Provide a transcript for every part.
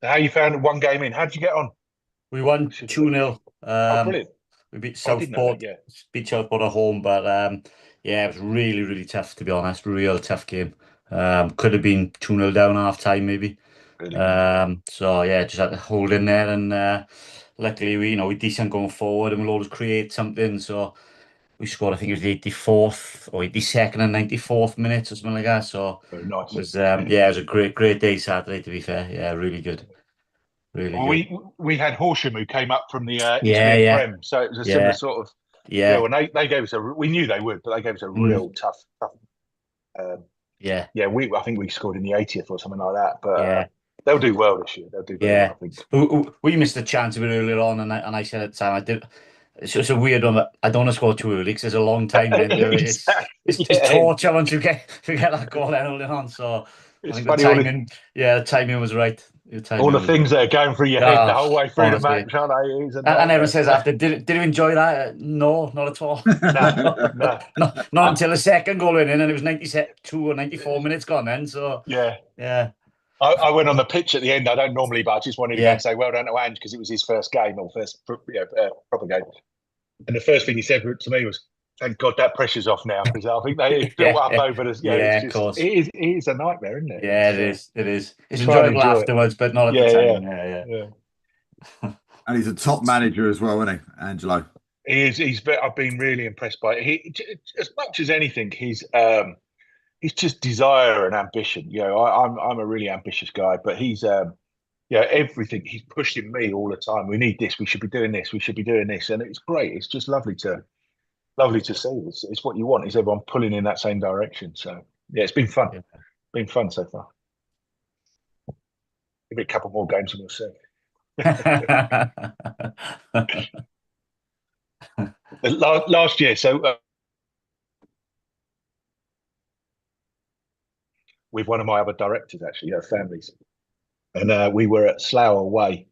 How you found one game in? How did you get on? We I won should have 2-0. Oh, brilliant. We beat I did know that. Southport, Yeah, at home, but yeah, it was really, really tough to be honest. Real tough game. Could have been 2-0 down half time maybe. really. Yeah. So yeah, just had to hold in there and luckily we decent going forward and we'll always create something. So we scored, I think it was the 84th or 82nd and 94th minutes or something like that. So Very it nice. was yeah, it was a great day Saturday to be fair. Yeah, really good. Really Well, good. we had Horsham who came up from the Yeah, Isthmian yeah, Prem, so it was a similar yeah, sort of deal. yeah. And they gave us a. We knew they would, but they gave us a Mm, real tough. Um, yeah, yeah, we I think we scored in the 80th or something like that. But yeah. they'll do well this year. They'll do very well, Yeah, I think. we missed a chance a bit earlier on, and I said at the time I did. It's a weird one, but I don't want to score too early because there's a long time then. Exactly. It's Yeah, torture once you get that goal early on. So I it's think the funny timing, yeah, the timing was right. The all timing the was right. things that are going through your head the Ah, whole way through the honestly, match, aren't they? It's a and everyone nightmare. says after, did you enjoy that? No, not at all. No, no. Not I, until the second goal went in, and it was 92 or 94 minutes gone then. So yeah. yeah, I went on the pitch at the end. I don't normally, but I just wanted to go and yeah. say well done to Ange because it was his first game or first proper game. And the first thing he said to me was, "Thank God that pressure's off now," because I think they built Yeah, up over this. Yeah, it's yeah, of just course. it is a nightmare, isn't it? Yeah, it is. It is. It's Try and enjoyable enjoy it. afterwards, but not at the Yeah, yeah, time. Yeah, yeah. yeah. And he's a top manager as well, isn't he, Angelo? He is. I've been really impressed by it. As much as anything, he's just desire and ambition. I'm a really ambitious guy, but yeah, everything he's pushing me all the time. We need this. We should be doing this. We should be doing this, and it's great. It's just lovely to see. It's what you want. Is everyone pulling in that same direction? So yeah, it's been fun. Yeah. Been fun so far. Give it a couple more games and we'll see. Last year, so with one of my other directors, actually, her families, and we were at Slough away,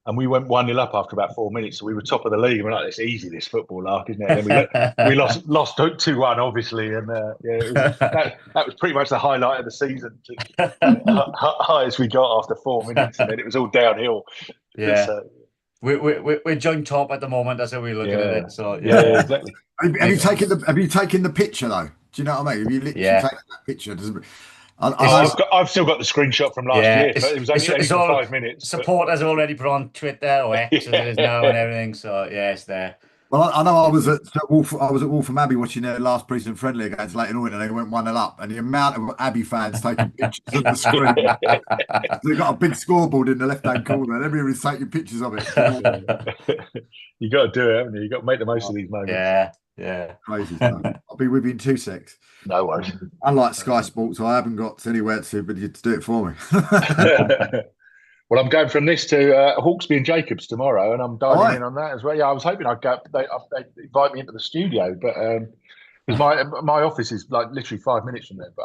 and we went 1-0 up after about 4 minutes. So we were top of the league. And we're like, it's easy, this football lark, isn't it? And then we lost 2-1, obviously, and yeah, that was pretty much the highlight of the season. Highest we got after 4 minutes, and then it was all downhill. Yeah. So We're joint top at the moment. That's how we're looking at yeah, it. So yeah, yeah, exactly. Have you taken the picture though? Do you know what I mean? Have you literally yeah. taken that picture? I It's know. Oh, I've still got the screenshot from last yeah. year. It was only It's for all 5 minutes, but supporters already put on Twitter or X as it is now and yeah, everything. So yeah, it's there. Well, I know I was at Wolfham Abbey watching their last preseason friendly against Leighton Orient, and they went 1-0 up. And the amount of Abbey fans taking pictures of the screen, they've got a big scoreboard in the left-hand corner, and everybody's taking pictures of it. you got to do it, haven't you? You got to make the most of these moments. Yeah, yeah. Crazy stuff. I'll be with you in 2 secs. No worries. Unlike Sky Sports, I haven't got anywhere to, but you to do it for me. Well, I'm going from this to Hawksby and Jacobs tomorrow, and I'm diving Right. in on that as well. Yeah, I was hoping I'd go. They invite me into the studio, but because my office is like literally 5 minutes from there. But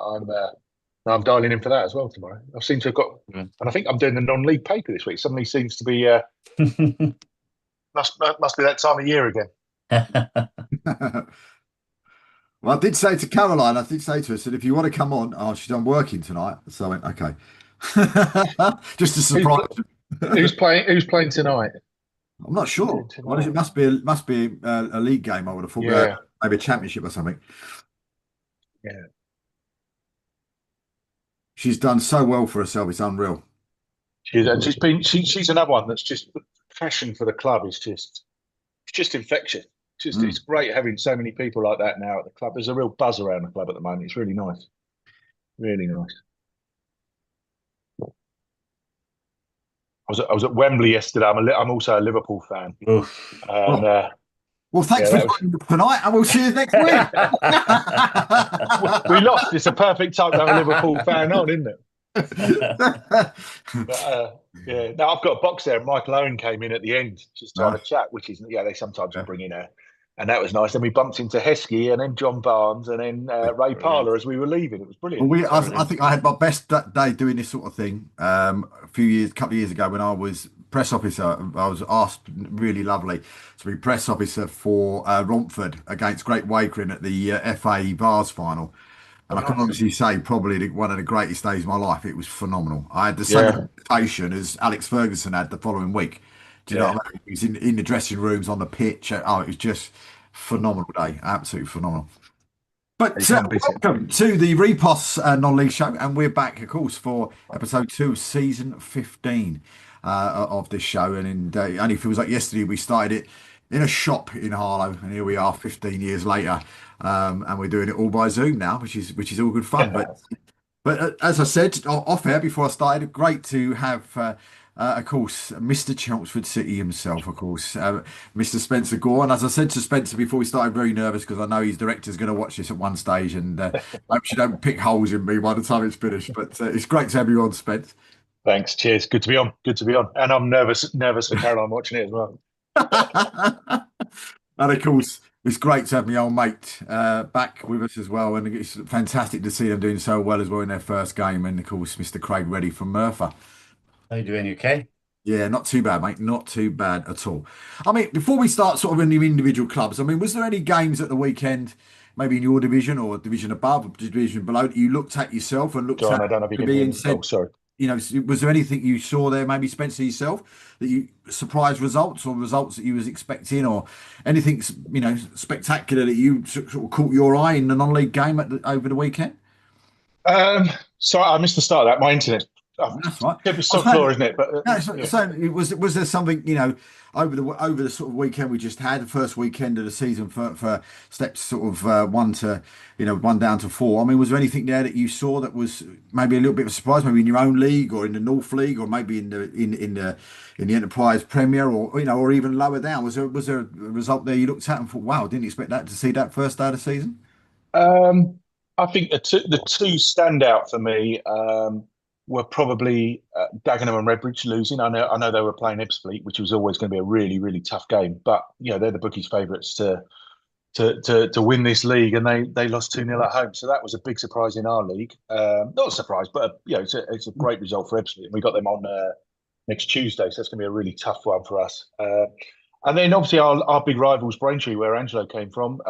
I'm dialing in for that as well tomorrow. I seem to have got, and I think I'm doing the non-league paper this week. Suddenly seems to be must be that time of year again. Well, I did say to Caroline, I did say to her, I said, if you want to come on, oh, she's done working tonight. So I went, okay. Just a Who's, surprise. who's playing? Who's playing tonight? I'm not sure. What is it? Must be a league game, I would have thought. Yeah, Maybe a championship or something. yeah. She's done so well for herself, it's unreal. She's another one that's just passion for the club is just infectious. It's great having so many people like that now at the club. There's a real buzz around the club at the moment. It's really nice, really nice. I was at Wembley yesterday. I'm also a Liverpool fan, Oof. and Well, thanks yeah, for joining us tonight, and we'll see you next week. we lost. It's a perfect time to have a Liverpool fan on, isn't it? But, yeah, no, I've got a box there. Michael Owen came in at the end just to have a chat, which is they sometimes will bring in and that was nice. Then we bumped into Heskey and then John Barnes and then Ray Parlour as we were leaving. It was brilliant. Well, I think I had my best day doing this sort of thing couple of years ago when I was press officer. I was asked, really lovely, to be press officer for Romford against Great Wakering at the FA Vars final. And I can Nice. honestly say, probably one of the greatest days of my life. It was phenomenal. I had the same Yeah, reputation as Alex Ferguson had the following week. Do you know yeah. what I mean? He was in the dressing rooms, on the pitch. Oh, it was just phenomenal day. Absolutely phenomenal. You But can't beat it. welcome to the Reposs non-league show, and we're back, of course, for episode 2 of season 15 of this show. And it only feels like yesterday we started it in a shop in Harlow, and here we are 15 years later, and we're doing it all by Zoom now, which is all good fun. But as I said off air before I started, great to have, of course, Mr. Chelmsford City himself, of course, Mr. Spencer Gore. And as I said to Spencer before we started, very nervous because I know his director's going to watch this at one stage, and hope you don't pick holes in me by the time it's finished. But it's great to have you on, Spence. Thanks. Cheers. Good to be on. Good to be on. And I'm nervous for Caroline watching it as well. And of course, it's great to have my old mate back with us as well. And it's fantastic to see them doing so well as well in their first game. And of course, Mr. Craig Reddy from Merthyr. How you doing, UK? Yeah, not too bad, mate. Not too bad at all. I mean, before we start sort of in the individual clubs, I mean, was there any games at the weekend, maybe in your division or division above or division below, that you looked at yourself and looked John, at I don't know if you can maybe hear and me. Oh, said, sorry. was there anything you saw there, maybe Spencer yourself, that you surprise results or results that you was expecting or anything, spectacular that you sort of caught your eye in the non-league game over the weekend? Um, Sorry, I missed the start of that. My internet. That's right. Tip of I was sod floor, isn't it? But No, yeah. was there something over the sort of weekend we just had, the first weekend of the season for steps sort of one to one down to four? I mean, was there anything there that you saw that was maybe a little bit of a surprise, maybe in your own league or in the North League or maybe in the Enterprise Premier or or even lower down? Was there a result there you looked at and thought, wow, didn't expect that to see that first day of the season? Um, I think the two standout for me were probably Dagenham and Redbridge losing. I know they were playing Ebbsfleet, which was always going to be a really really tough game. But they're the bookies' favourites to win this league, and they lost 2-0 at home. So that was a big surprise in our league. Not a surprise, but it's a great result for Ebbsfleet. And we got them on next Tuesday, so it's going to be a really tough one for us. And then obviously our big rivals, Braintree, where Angelo came from,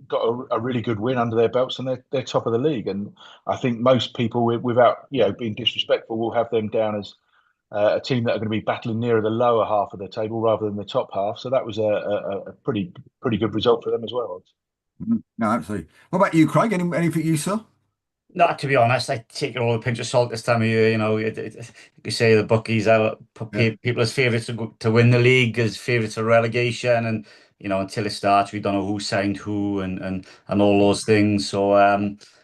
got a really good win under their belts, and they're top of the league. And I think most people, without being disrespectful, will have them down as a team that are going to be battling nearer the lower half of the table rather than the top half. So that was a pretty good result for them as well. Mhm. No, absolutely. What about you, Craig? Anything you saw? No, to be honest, I take it all with a pinch of salt this time of year. You say the bookies are Yeah. people as favourites to win the league, as favourites of relegation, and until it starts, we don't know who signed who and all those things. So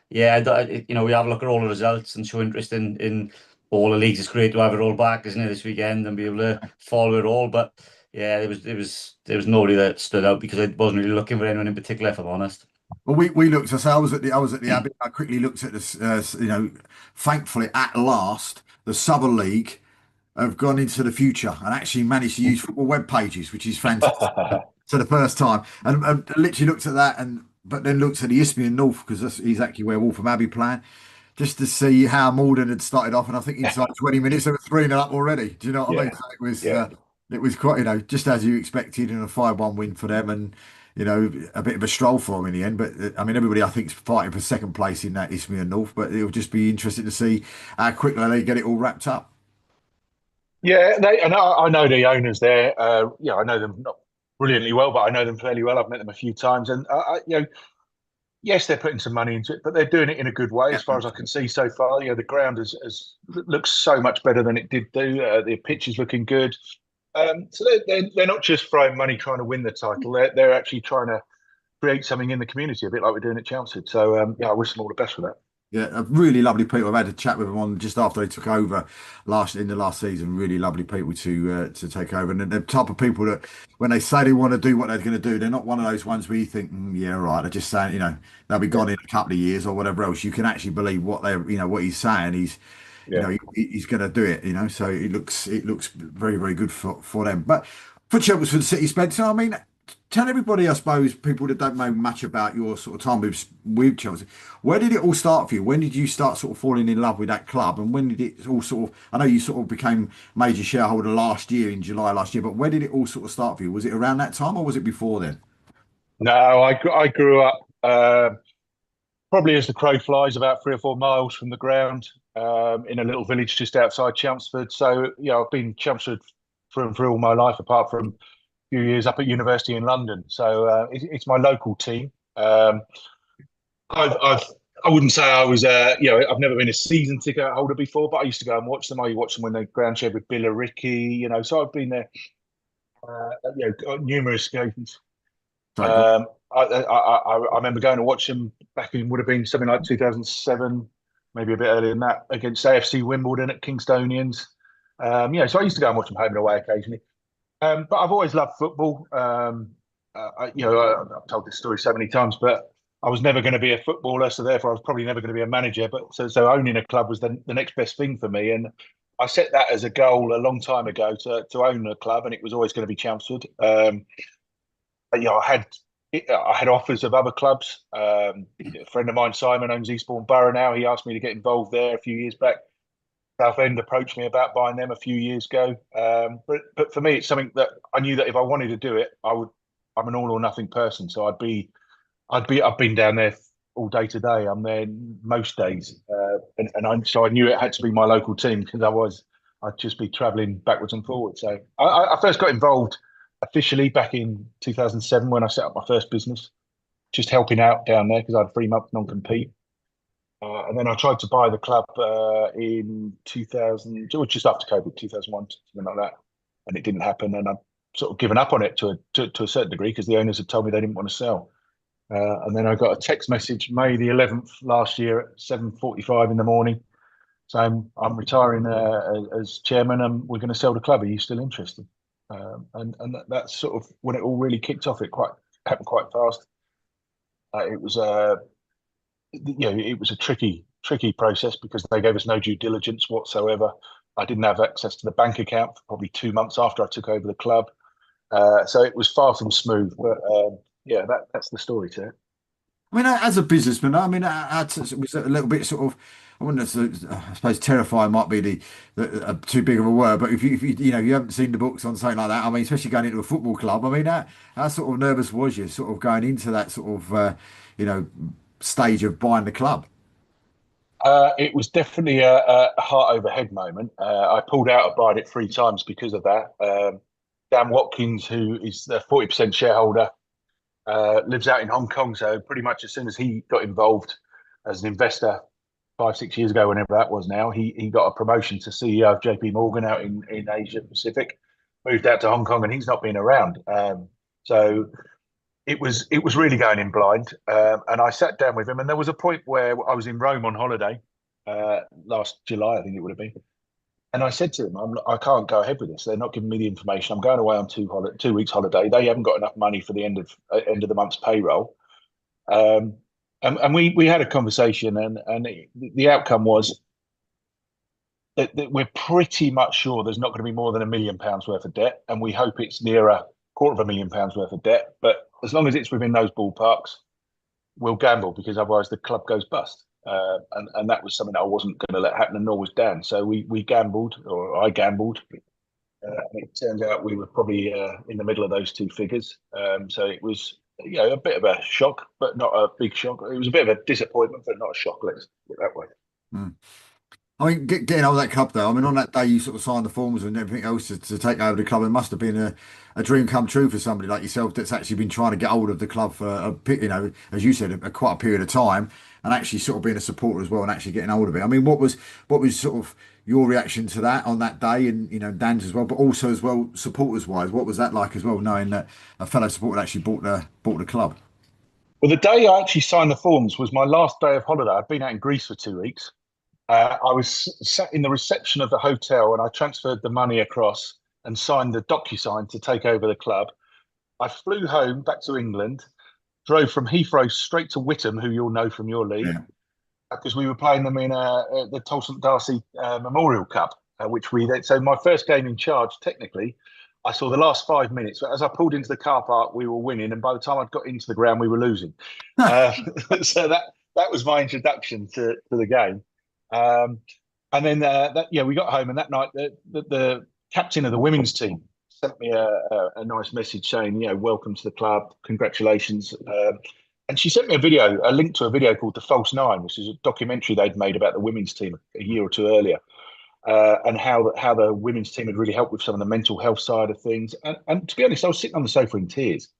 yeah, we have a look at all the results and show interest in all the leagues. It's great to have it all back, isn't it, this weekend and be able to follow it all. But yeah, there was nobody that stood out because I wasn't really looking for anyone in particular, if I'm honest. Well, we looked. I was at the Abbey. I quickly looked at this. Thankfully, at last, the Southern League have gone into the future and actually managed to use football web pages, which is fantastic. For the first time, and literally looked at that, but then looked at the Isthmian North because that's exactly where Waltham Abbey playing, just to see how Malden had started off. And I think inside 20 minutes they were 3-0 up already. Do you know what I Yeah, mean? So yeah. it was quite just as you expected, and a 5-1 win for them, and a bit of a stroll for them in the end. But I mean, everybody I think is fighting for second place in that Isthmian North. But it'll just be interesting to see how quickly they get it all wrapped up. Yeah, and I know the owners there. I know them not brilliantly well, but I know them fairly well. I've met them a few times, and yes, they're putting some money into it, but they're doing it in a good way, Yeah, as far as I can see so far. The ground looks so much better than it did do. The pitch is looking good. So they're not just throwing money trying to win the title. They're actually trying to create something in the community, a bit like we're doing at Chelmsford. So I wish them all the best for that. yeah, really lovely people. I've had a chat with them on just after they took over in the last season. Really lovely people to take over, and they're the type of people that when they say they want to do what they're going to do, they're not one of those ones where you think, yeah, right. They're just saying, they'll be Yeah, gone in a couple of years or whatever else. You can actually believe what what he's saying. yeah. He's going to do it. So it looks very very good for them. But for Chelmsford City, Spencer, I mean, tell everybody, I suppose, people that don't know much about your sort of time with Chelsea, where did it all start for you? When did you start sort of falling in love with that club? And when did it all sort of, I know you sort of became major shareholder last year in July last year, but where did it all sort of start for you? Was it around that time or was it before then? No, I grew up. probably as the crow flies, about 3 or 4 miles from the ground, in a little village just outside Chelmsford. So, I've been Chelmsford for all my life, apart from a few years up at university in London. So it's my local team. I've I wouldn't say I was, I've never been a season ticket holder before, but I used to go and watch them. I watched them when they ground shared with Billericay, so I've been there, on numerous occasions. Sorry, go on. I remember going to watch them back in, would have been something like 2007, maybe a bit earlier than that, against AFC Wimbledon at Kingstonians. So I used to go and watch them home and away occasionally. But I've always loved football. I've told this story so many times, but I was never going to be a footballer, so therefore I was probably never going to be a manager. But so owning a club was the next best thing for me, and I set that as a goal a long time ago to own a club, and it was always going to be Chelmsford. I had offers of other clubs. A friend of mine, Simon, owns Eastbourne Borough now. He asked me to get involved there a few years back. Southend approached me about buying them a few years ago. But for me, it's something that I knew that if I wanted to do it, I would. I'm an all or nothing person, so I've been down there all day today. I'm there most days, so I knew it had to be my local team, because otherwise I'd just be travelling backwards and forwards. So I first got involved officially back in 2007 when I set up my first business, just helping out down there because I had a 3 month non-compete. And then I tried to buy the club in 2000, or just after COVID, 2001, something like that, and it didn't happen. And I've sort of given up on it to a certain degree, because the owners had told me they didn't want to sell. And then I got a text message May the 11th last year at 7:45 in the morning, saying I'm retiring as chairman, and we're going to sell the club. Are you still interested? And that's sort of when it all really kicked off. It happened quite fast. It was it was a tricky process, because they gave us no due diligence whatsoever. I didn't have access to the bank account for probably 2 months after I took over the club. So it was far from smooth, but that's the story to it. I mean, as a businessman, I mean, it was a little bit sort of, I wouldn't I suppose terrifying might be the too big of a word, but if you haven't seen the books on something like that, I mean, especially going into a football club, I mean, how sort of nervous was you sort of going into that sort of, stage of buying the club? It was definitely a heart over head moment. I pulled out of buying it 3 times because of that. Dan Watkins, who is the 40% shareholder, lives out in Hong Kong. So pretty much as soon as he got involved as an investor 5, 6 years ago, whenever that was now, he got a promotion to CEO of JP Morgan out in Asia Pacific, moved out to Hong Kong, and he's not been around. So it was really going in blind. And I sat down with him, and there was a point where I was in Rome on holiday, last July, I think it would have been. And I said to him, I can't go ahead with this. They're not giving me the information. I'm going away on 2 weeks holiday. They haven't got enough money for the end of the month's payroll. And we had a conversation, and the outcome was that we're pretty much sure there's not going to be more than £1 million worth of debt, and we hope it's nearer £250,000 worth of debt. But as long as it's within those ballparks, we'll gamble, because otherwise the club goes bust. And that was something that I wasn't going to let happen, and nor was Dan. So we gambled, or I gambled. And it turns out we were probably in the middle of those two figures. So it was, a bit of a shock, but not a big shock. It was a bit of a disappointment, but not a shock. Let's put it that way. Mm. I mean, getting out of that club though, I mean, on that day you sort of signed the forms and everything else to take over the club. It must have been a dream come true for somebody like yourself that's actually been trying to get hold of the club for as you said, quite a period of time, and actually sort of being a supporter as well and actually getting hold of it. I mean, what was sort of your reaction to that on that day, and Dan's as well, but also as well supporters wise, what was that like as well, knowing that a fellow supporter actually bought the club? Well, the day I actually signed the forms was my last day of holiday. I'd been out in Greece for 2 weeks. I was sat in the reception of the hotel, and I transferred the money across and signed the DocuSign to take over the club. I flew home back to England, drove from Heathrow straight to Whittam, who you'll know from your league, Yeah. because we were playing them in the Tolson Darcy Memorial Cup, which we did. So my first game in charge, technically, I saw the last 5 minutes. But as I pulled into the car park, we were winning, and by the time I'd got into the ground, we were losing. So that was my introduction to the game. And then we got home, and that night the captain of the women's team sent me a nice message saying, welcome to the club, congratulations. And she sent me a link to a video called The False Nine, which is a documentary they'd made about the women's team a year or two earlier, and how the women's team had really helped with some of the mental health side of things. And to be honest, I was sitting on the sofa in tears,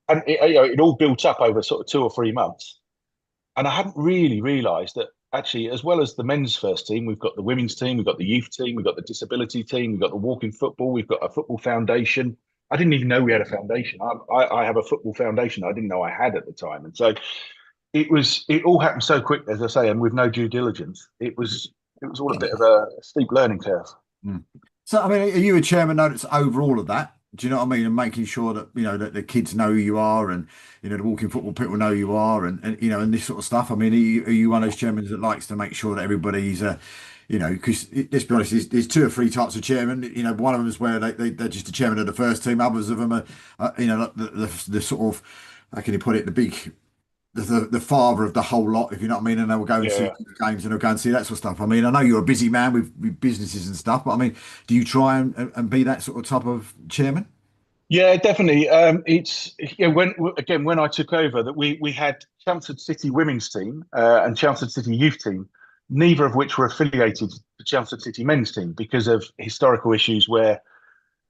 and it all built up over sort of 2 or 3 months. And I hadn't really realised that actually, as well as the men's first team, we've got the women's team, we've got the youth team, we've got the disability team, we've got the walking football, we've got a football foundation. I didn't even know we had a foundation. I have a football foundation I didn't know I had at the time. And so it all happened so quick, as I say, and with no due diligence. It was all a bit of a steep learning curve. Mm. So, I mean, are you a chairman now that's over all of that? Do you know what I mean? And making sure that, that the kids know who you are, and, the walking football people know who you are, and this sort of stuff. I mean, are you one of those chairmen that likes to make sure that everybody's, because let's be honest, there's 2 or 3 types of chairman. One of them is where they're just the chairman of the first team. Others of them are, like the sort of, how can you put it, the father of the whole lot, if you know what I mean, and they'll go and see Yeah. games, and they'll go and see that sort of stuff. I mean, I know you're a busy man with businesses and stuff, but I mean, do you try and be that sort of type of chairman? Yeah, definitely. It's when I took over, that we had Chelmsford City women's team and Chelmsford City youth team, neither of which were affiliated to Chelmsford City men's team because of historical issues where,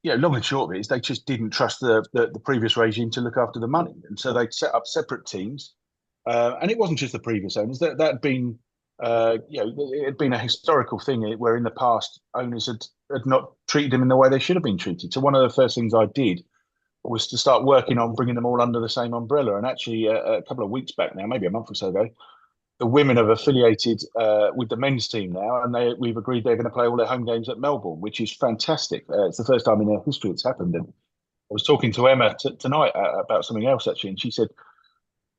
long and short of it is they just didn't trust the previous regime to look after the money, and so they set up separate teams. And it wasn't just the previous owners. That had been, it had been a historical thing where in the past owners had not treated them in the way they should have been treated. So one of the first things I did was to start working on bringing them all under the same umbrella. And actually, a couple of weeks back now, maybe a month or so ago, the women have affiliated with the men's team now, and we've agreed they're going to play all their home games at Melbourne, which is fantastic. It's the first time in their history it's happened. And I was talking to Emma tonight about something else actually, and she said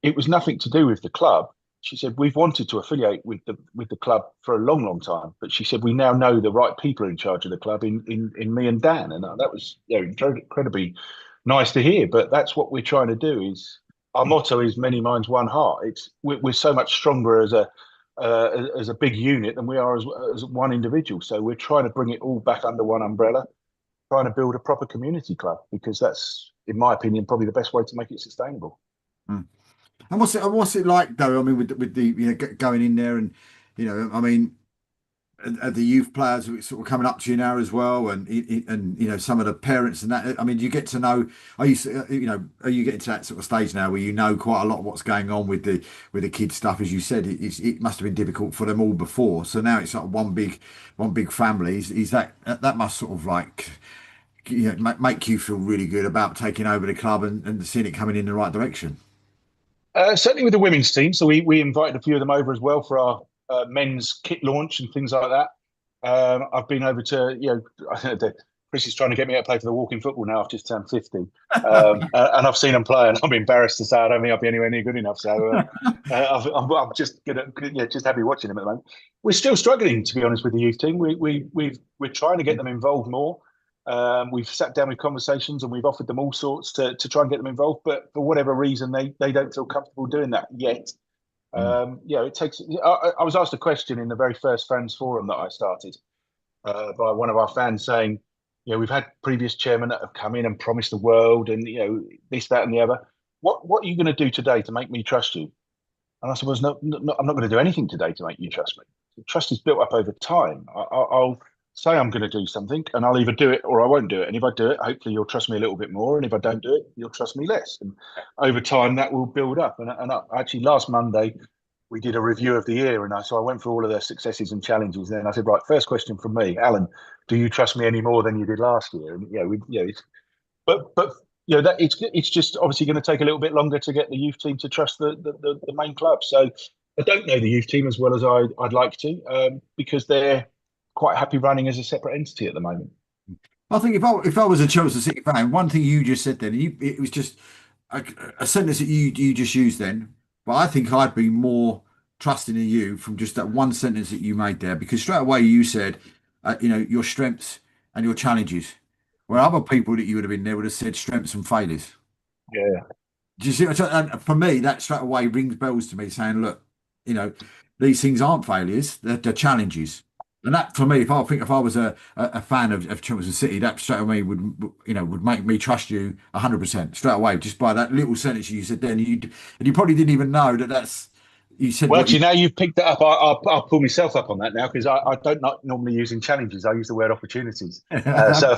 it was nothing to do with the club. She said we've wanted to affiliate with the club for a long, long time, but she said we now know the right people are in charge of the club in me and Dan, and that was incredibly nice to hear. But that's what we're trying to do. Is our motto is many minds, one heart. We're so much stronger as a big unit than we are as one individual. So we're trying to bring it all back under one umbrella, trying to build a proper community club because that's, in my opinion, probably the best way to make it sustainable. Mm. And what's it like though? I mean, with the going in there, and I mean, are the youth players sort of coming up to you now as well, and some of the parents and that. I mean, do you get to know? Are you getting to that sort of stage now where you know quite a lot of what's going on with the kids stuff? As you said, it must have been difficult for them all before. So now it's like one big family. Is that must sort of like make you feel really good about taking over the club and seeing it coming in the right direction? Certainly with the women's team. So we invited a few of them over as well for our men's kit launch and things like that. I've been over to, Chris is trying to get me to play for the walking football now. I've just turned 50. And I've seen them play, and I'm embarrassed to say I don't think I'll be anywhere near good enough. So I'm just just happy watching them at the moment. We're still struggling, to be honest, with the youth team. We're trying to get them involved more. We've sat down with conversations and we've offered them all sorts to try and get them involved, but for whatever reason, they don't feel comfortable doing that yet. It takes. I was asked a question in the very first fans forum that I started by one of our fans saying, we've had previous chairmen that have come in and promised the world and this, that, and the other. What are you going to do today to make me trust you? And I said, well, no, I'm not going to do anything today to make you trust me. Trust is built up over time. I'll say I'm going to do something, and I'll either do it or I won't do it. And if I do it, hopefully you'll trust me a little bit more. And if I don't do it, you'll trust me less. And over time, that will build up. And actually, last Monday, we did a review of the year, and so I went through all of their successes and challenges. Then I said, right, first question from me, Alan, do you trust me any more than you did last year? And that it's just obviously going to take a little bit longer to get the youth team to trust the main club. So I don't know the youth team as well as I'd like to, because they're quite happy running as a separate entity at the moment. I think if I was a Chelsea City fan, one thing you just said then, it was just a sentence that you just used then. But I think I'd be more trusting in you from just that one sentence that you made there, because straight away you said, your strengths and your challenges. Where other people that you would have been there would have said strengths and failures. Yeah. Do you see? And for me, that straight away rings bells to me, saying, look, these things aren't failures; they're challenges. And that for me, if I was a fan of Chelsea City, that straight away would make me trust you 100% straight away just by that little sentence you said. Then you probably didn't even know that's you said Well, what you. actually, now you've picked it up. I'll pull myself up on that now because I don't not normally use in challenges. I use the word opportunities. So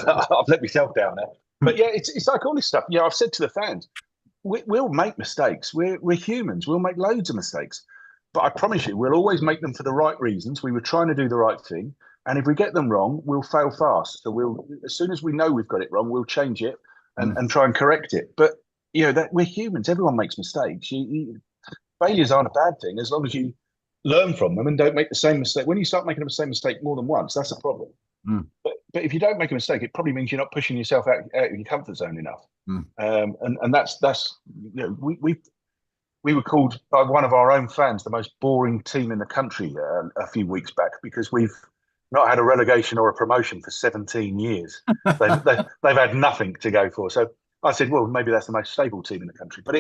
I've let myself down there. But yeah, it's like all this stuff. Yeah, I've said to the fans, we'll make mistakes. We're humans. We'll make loads of mistakes. But I promise you, we'll always make them for the right reasons. We were trying to do the right thing. And if we get them wrong, we'll fail fast. So as soon as we know we've got it wrong, we'll change it and try and correct it. But that we're humans. Everyone makes mistakes. Failures aren't a bad thing as long as you learn from them and don't make the same mistake. When you start making the same mistake more than once, that's a problem. Mm. But if you don't make a mistake, it probably means you're not pushing yourself out of your comfort zone enough. Mm. And that's we were called by one of our own fans the most boring team in the country a few weeks back because we've not had a relegation or a promotion for 17 years. They've had nothing to go for. So I said, well, maybe that's the most stable team in the country. But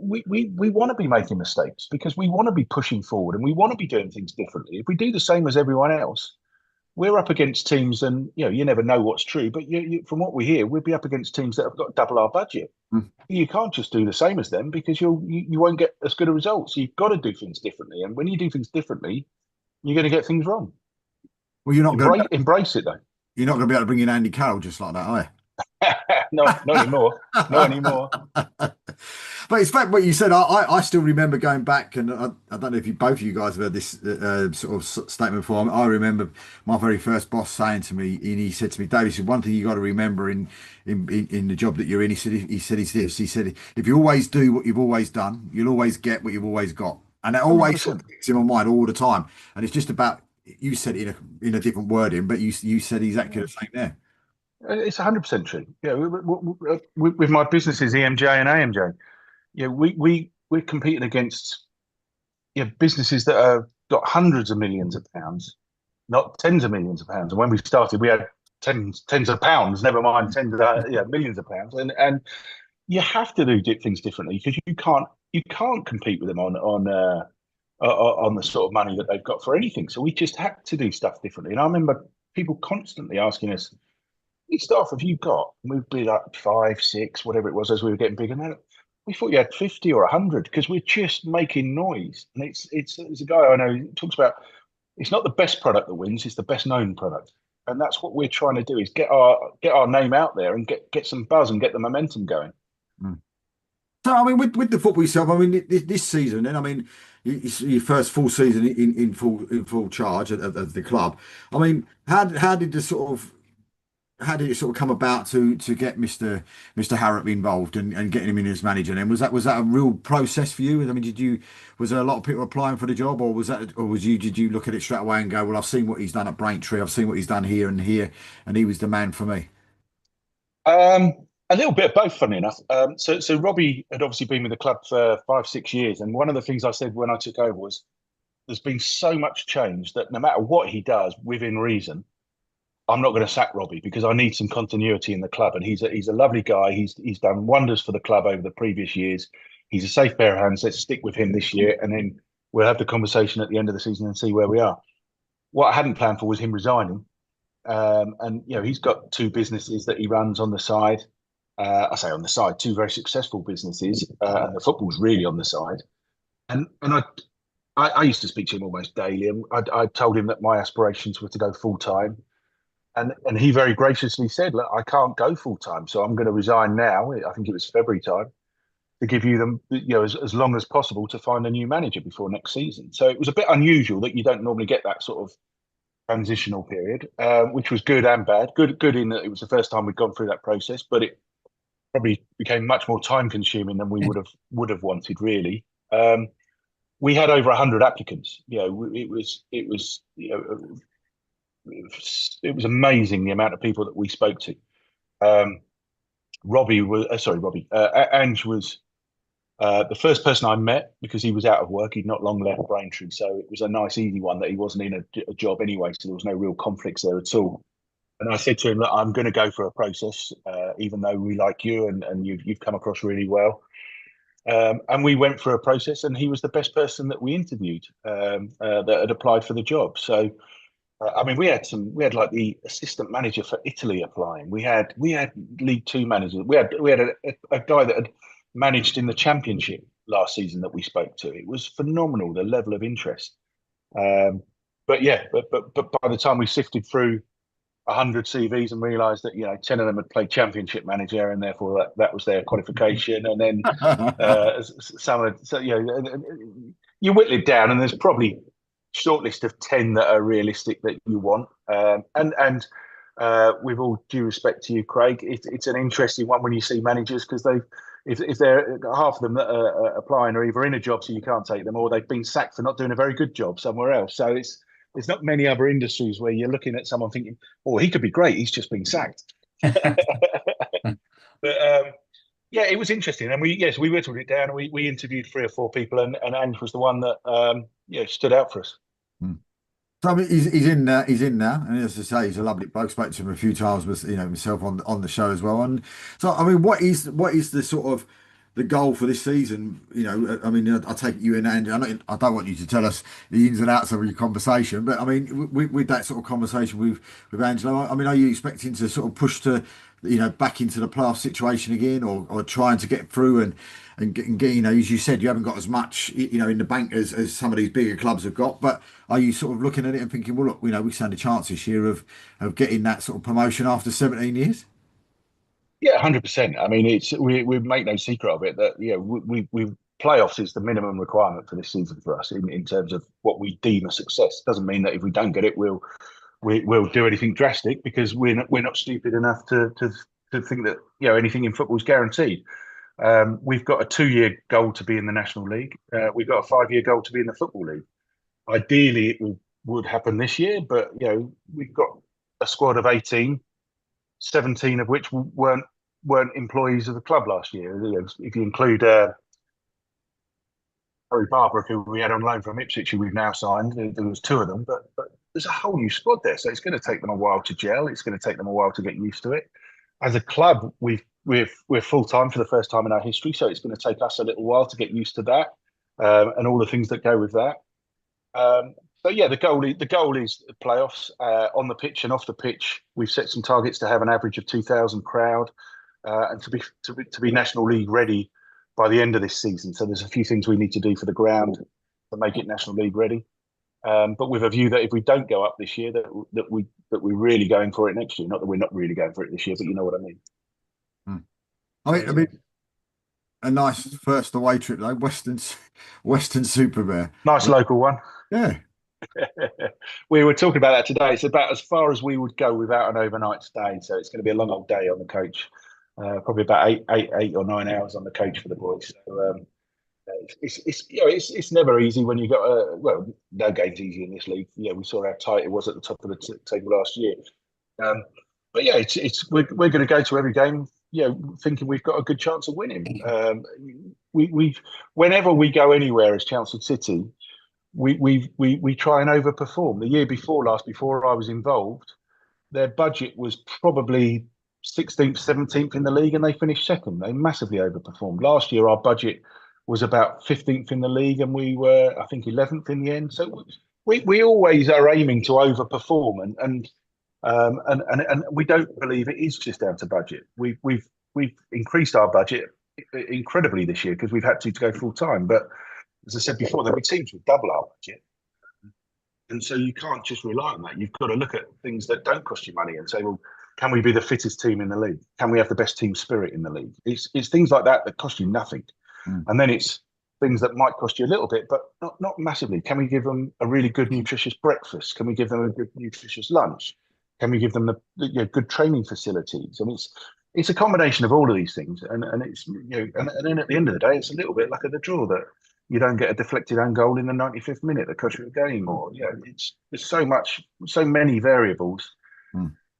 we want to be making mistakes because we want to be pushing forward and we want to be doing things differently. If we do the same as everyone else, we're up against teams, and you never know what's true. But from what we hear, we'll be up against teams that have got double our budget. Mm. You can't just do the same as them because you won't get as good a result. So you've got to do things differently. And when you do things differently, you're going to get things wrong. Well, you're not going to embrace it though. You're not going to be able to bring in Andy Carroll just like that, are you? No, not anymore. Not anymore. But it's fact what you said. I still remember going back, and I don't know if both of you guys have heard this sort of statement before. I remember my very first boss saying to me, and he said to me, Dave, he said, one thing you got to remember in the job that you're in, he said, if you always do what you've always done, you'll always get what you've always got. And that always sticks in my mind all the time. And it's just about, you said it in a different wording, but you said exactly the same there. It's 100% true. Yeah, with my businesses, EMJ and AMJ, we're competing against businesses that have got hundreds of millions of pounds, not tens of millions of pounds. And when we started, we had tens of pounds, never mind millions of pounds. And you have to do things differently because you can't compete with them on the sort of money that they've got for anything. So we just had to do stuff differently. And I remember people constantly asking us, staff have you got? And we'd be like 5, 6, whatever it was as we were getting bigger. Now we thought you had 50 or 100 because we're just making noise. And it's a guy I know who talks about it's not the best product that wins, it's the best known product. And that's what we're trying to do is get our name out there and get some buzz and get the momentum going. Mm. So I mean, with the football yourself, I mean, this season, then I mean, your first full season in full charge of the club. I mean, how did it sort of come about to get Mr. Harrop involved and getting him in as manager? And was that a real process for you? I mean, was there a lot of people applying for the job, or did you look at it straight away and go, well, I've seen what he's done at Braintree, I've seen what he's done here, and he was the man for me? A little bit of both, funny enough. So Robbie had obviously been with the club for 5, 6 years, and one of the things I said when I took over was, there's been so much change that no matter what he does, within reason, I'm not going to sack Robbie because I need some continuity in the club. And he's a lovely guy. He's done wonders for the club over the previous years. He's a safe pair of hands. Let's stick with him this year, and then we'll have the conversation at the end of the season and see where we are. What I hadn't planned for was him resigning. And he's got 2 businesses that he runs on the side. I say on the side, 2 very successful businesses, and the football's really on the side. And I used to speak to him almost daily, and I told him that my aspirations were to go full time. And he very graciously said, look, I can't go full time, so I'm going to resign now. I think it was February time, to give you them, as long as possible to find a new manager before next season. So it was a bit unusual that you don't normally get that sort of transitional period, which was good and bad. Good in that it was the first time we'd gone through that process, but it probably became much more time consuming than we would have wanted, really. We had over 100 applicants. It was amazing the amount of people that we spoke to. Ange was the first person I met because he was out of work. He'd not long left Braintree, so it was a nice, easy one that he wasn't in a job anyway, so there was no real conflicts there at all. And I said to him, look, I'm going to go for a process, even though we like you and you've come across really well. And we went through a process, and he was the best person that we interviewed that had applied for the job. So I mean, we had like the assistant manager for Italy applying. We had League Two managers. We had a guy that had managed in the Championship last season that we spoke to. It was phenomenal, the level of interest. Um, but yeah, but by the time we sifted through 100 CVs and realised that 10 of them had played Championship manager, and therefore that was their qualification, and then so you whittle it down, and there's probably shortlist of 10 that are realistic that you want. And with all due respect to you, Craig, it's an interesting one when you see managers, because if they're half of them that are applying are either in a job so you can't take them, or they've been sacked for not doing a very good job somewhere else. So there's not many other industries where you're looking at someone thinking, oh, he could be great, he's just been sacked. But yeah, it was interesting, and we whittled it down, and we interviewed 3 or 4 people, and Ange was the one that stood out for us. So I mean, he's in now, and as I say, he's a lovely bloke. Spoke to him a few times, with myself on the show as well. And so, I mean, what is the sort of the goal for this season? I mean, I take you in, and I don't want you to tell us the ins and outs of your conversation, but I mean, with that sort of conversation with Angelo, I mean, are you expecting to sort of push to back into the playoff situation again, or trying to get through and get, as you said, you haven't got as much, in the bank as some of these bigger clubs have got. But are you sort of looking at it and thinking, well, look, we stand a chance this year of getting that sort of promotion after 17 years? Yeah, 100%. I mean, we make no secret of it that we playoffs is the minimum requirement for this season for us in terms of what we deem a success. Doesn't mean that if we don't get it, we'll do anything drastic, because we're not stupid enough to think that anything in football is guaranteed. We've got a 2-year goal to be in the National League. We've got a 5-year goal to be in the Football League. Ideally, it would happen this year, but we've got a squad of 18, 17 of which weren't employees of the club last year. If you include Harry Barber, who we had on loan from Ipswich, who we've now signed, there was 2 of them, but there's a whole new squad there, so it's going to take them a while to gel. It's going to take them a while to get used to it. As a club, we're full time for the first time in our history, so it's going to take us a little while to get used to that, and all the things that go with that. So yeah, the goal is playoffs on the pitch and off the pitch. We've set some targets to have an average of 2,000 crowd, and to be National League ready by the end of this season. So there's a few things we need to do for the ground to make it National League ready. But with a view that if we don't go up this year, that we're really going for it next year. Not that we're not really going for it this year, but you know what I mean. I mean, a nice first away trip though, Western Supermare. Nice local one. Yeah. We were talking about that today. It's about as far as we would go without an overnight stay. So it's going to be a long old day on the coach. Probably about eight or 9 hours on the coach for the boys. So it's never easy when you got no game's easy in this league. We saw how tight it was at the top of the table last year. But yeah, we're going to go to every game, thinking we've got a good chance of winning. Whenever we go anywhere as Chelmsford City, we try and overperform. The year before I was involved, their budget was probably 16th, 17th in the league, and they finished second. They massively overperformed. Last year, our budget was about 15th in the league, and we were, I think, 11th in the end. So we always are aiming to overperform, and we don't believe it is just down to budget. We've increased our budget incredibly this year because we've had to go full time. But as I said before, there'll be teams with double our budget, and so you can't just rely on that. You've got to look at things that don't cost you money and say, well, can we be the fittest team in the league? Can we have the best team spirit in the league? It's things like that cost you nothing, and then it's things that might cost you a little bit, but not massively. Can we give them a really good, nutritious breakfast? Can we give them a good, nutritious lunch? Can we give them the good training facilities? And it's a combination of all of these things, and it's and then at the end of the day, it's a little bit luck of the draw that you don't get a deflected own goal in the 95th minute that costs you a game, or there's so many variables.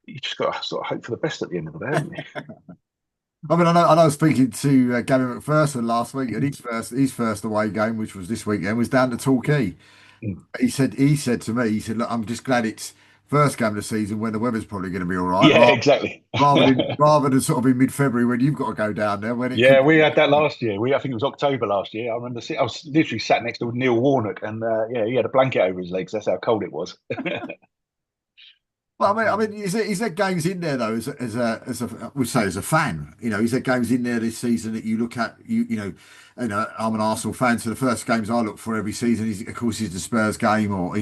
You just got to sort of hope for the best at the end of the day, haven't you? I mean, I know speaking to Gary McPherson last week, and his first away game, which was this weekend, was down to Torquay. He said to me, look, I'm just glad it's first game of the season when the weather's probably going to be all right. Yeah, exactly. rather than sort of in mid-February when you've got to go down there. We had that last year. I think it was October last year. I remember I was literally sat next to Neil Warnock, and he had a blanket over his legs. That's how cold it was. But I mean, is there games in there though, we say as a fan, is there games in there this season that you look at, I'm an Arsenal fan, so the first games I look for every season is, of course, is the Spurs game, or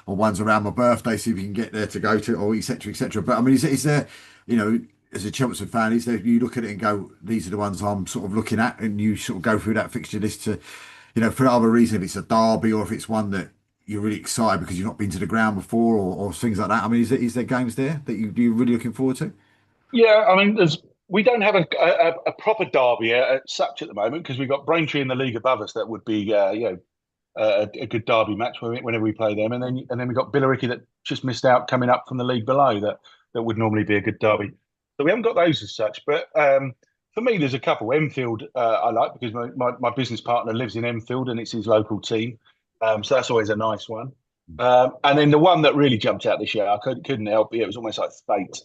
or ones around my birthday, see if you can get there to go to, or etc. etc. But I mean, is there, as a Chelsea fan, is there, you look at it and go, these are the ones I'm sort of looking at, and you sort of go through that fixture list to, for other reason, if it's a derby or if it's one that you're really excited because you've not been to the ground before, or things like that. I mean, is there games there that you're really looking forward to? Yeah, I mean, we don't have a proper derby such at the moment because we've got Braintree in the league above us that would be a good derby match whenever we play them, and then we've got Billericay that just missed out coming up from the league below that would normally be a good derby. So we haven't got those as such, but for me, there's a couple. Enfield I like because my business partner lives in Enfield and it's his local team, so that's always a nice one. And then the one that really jumped out this year, I couldn't help it. It was almost like fate.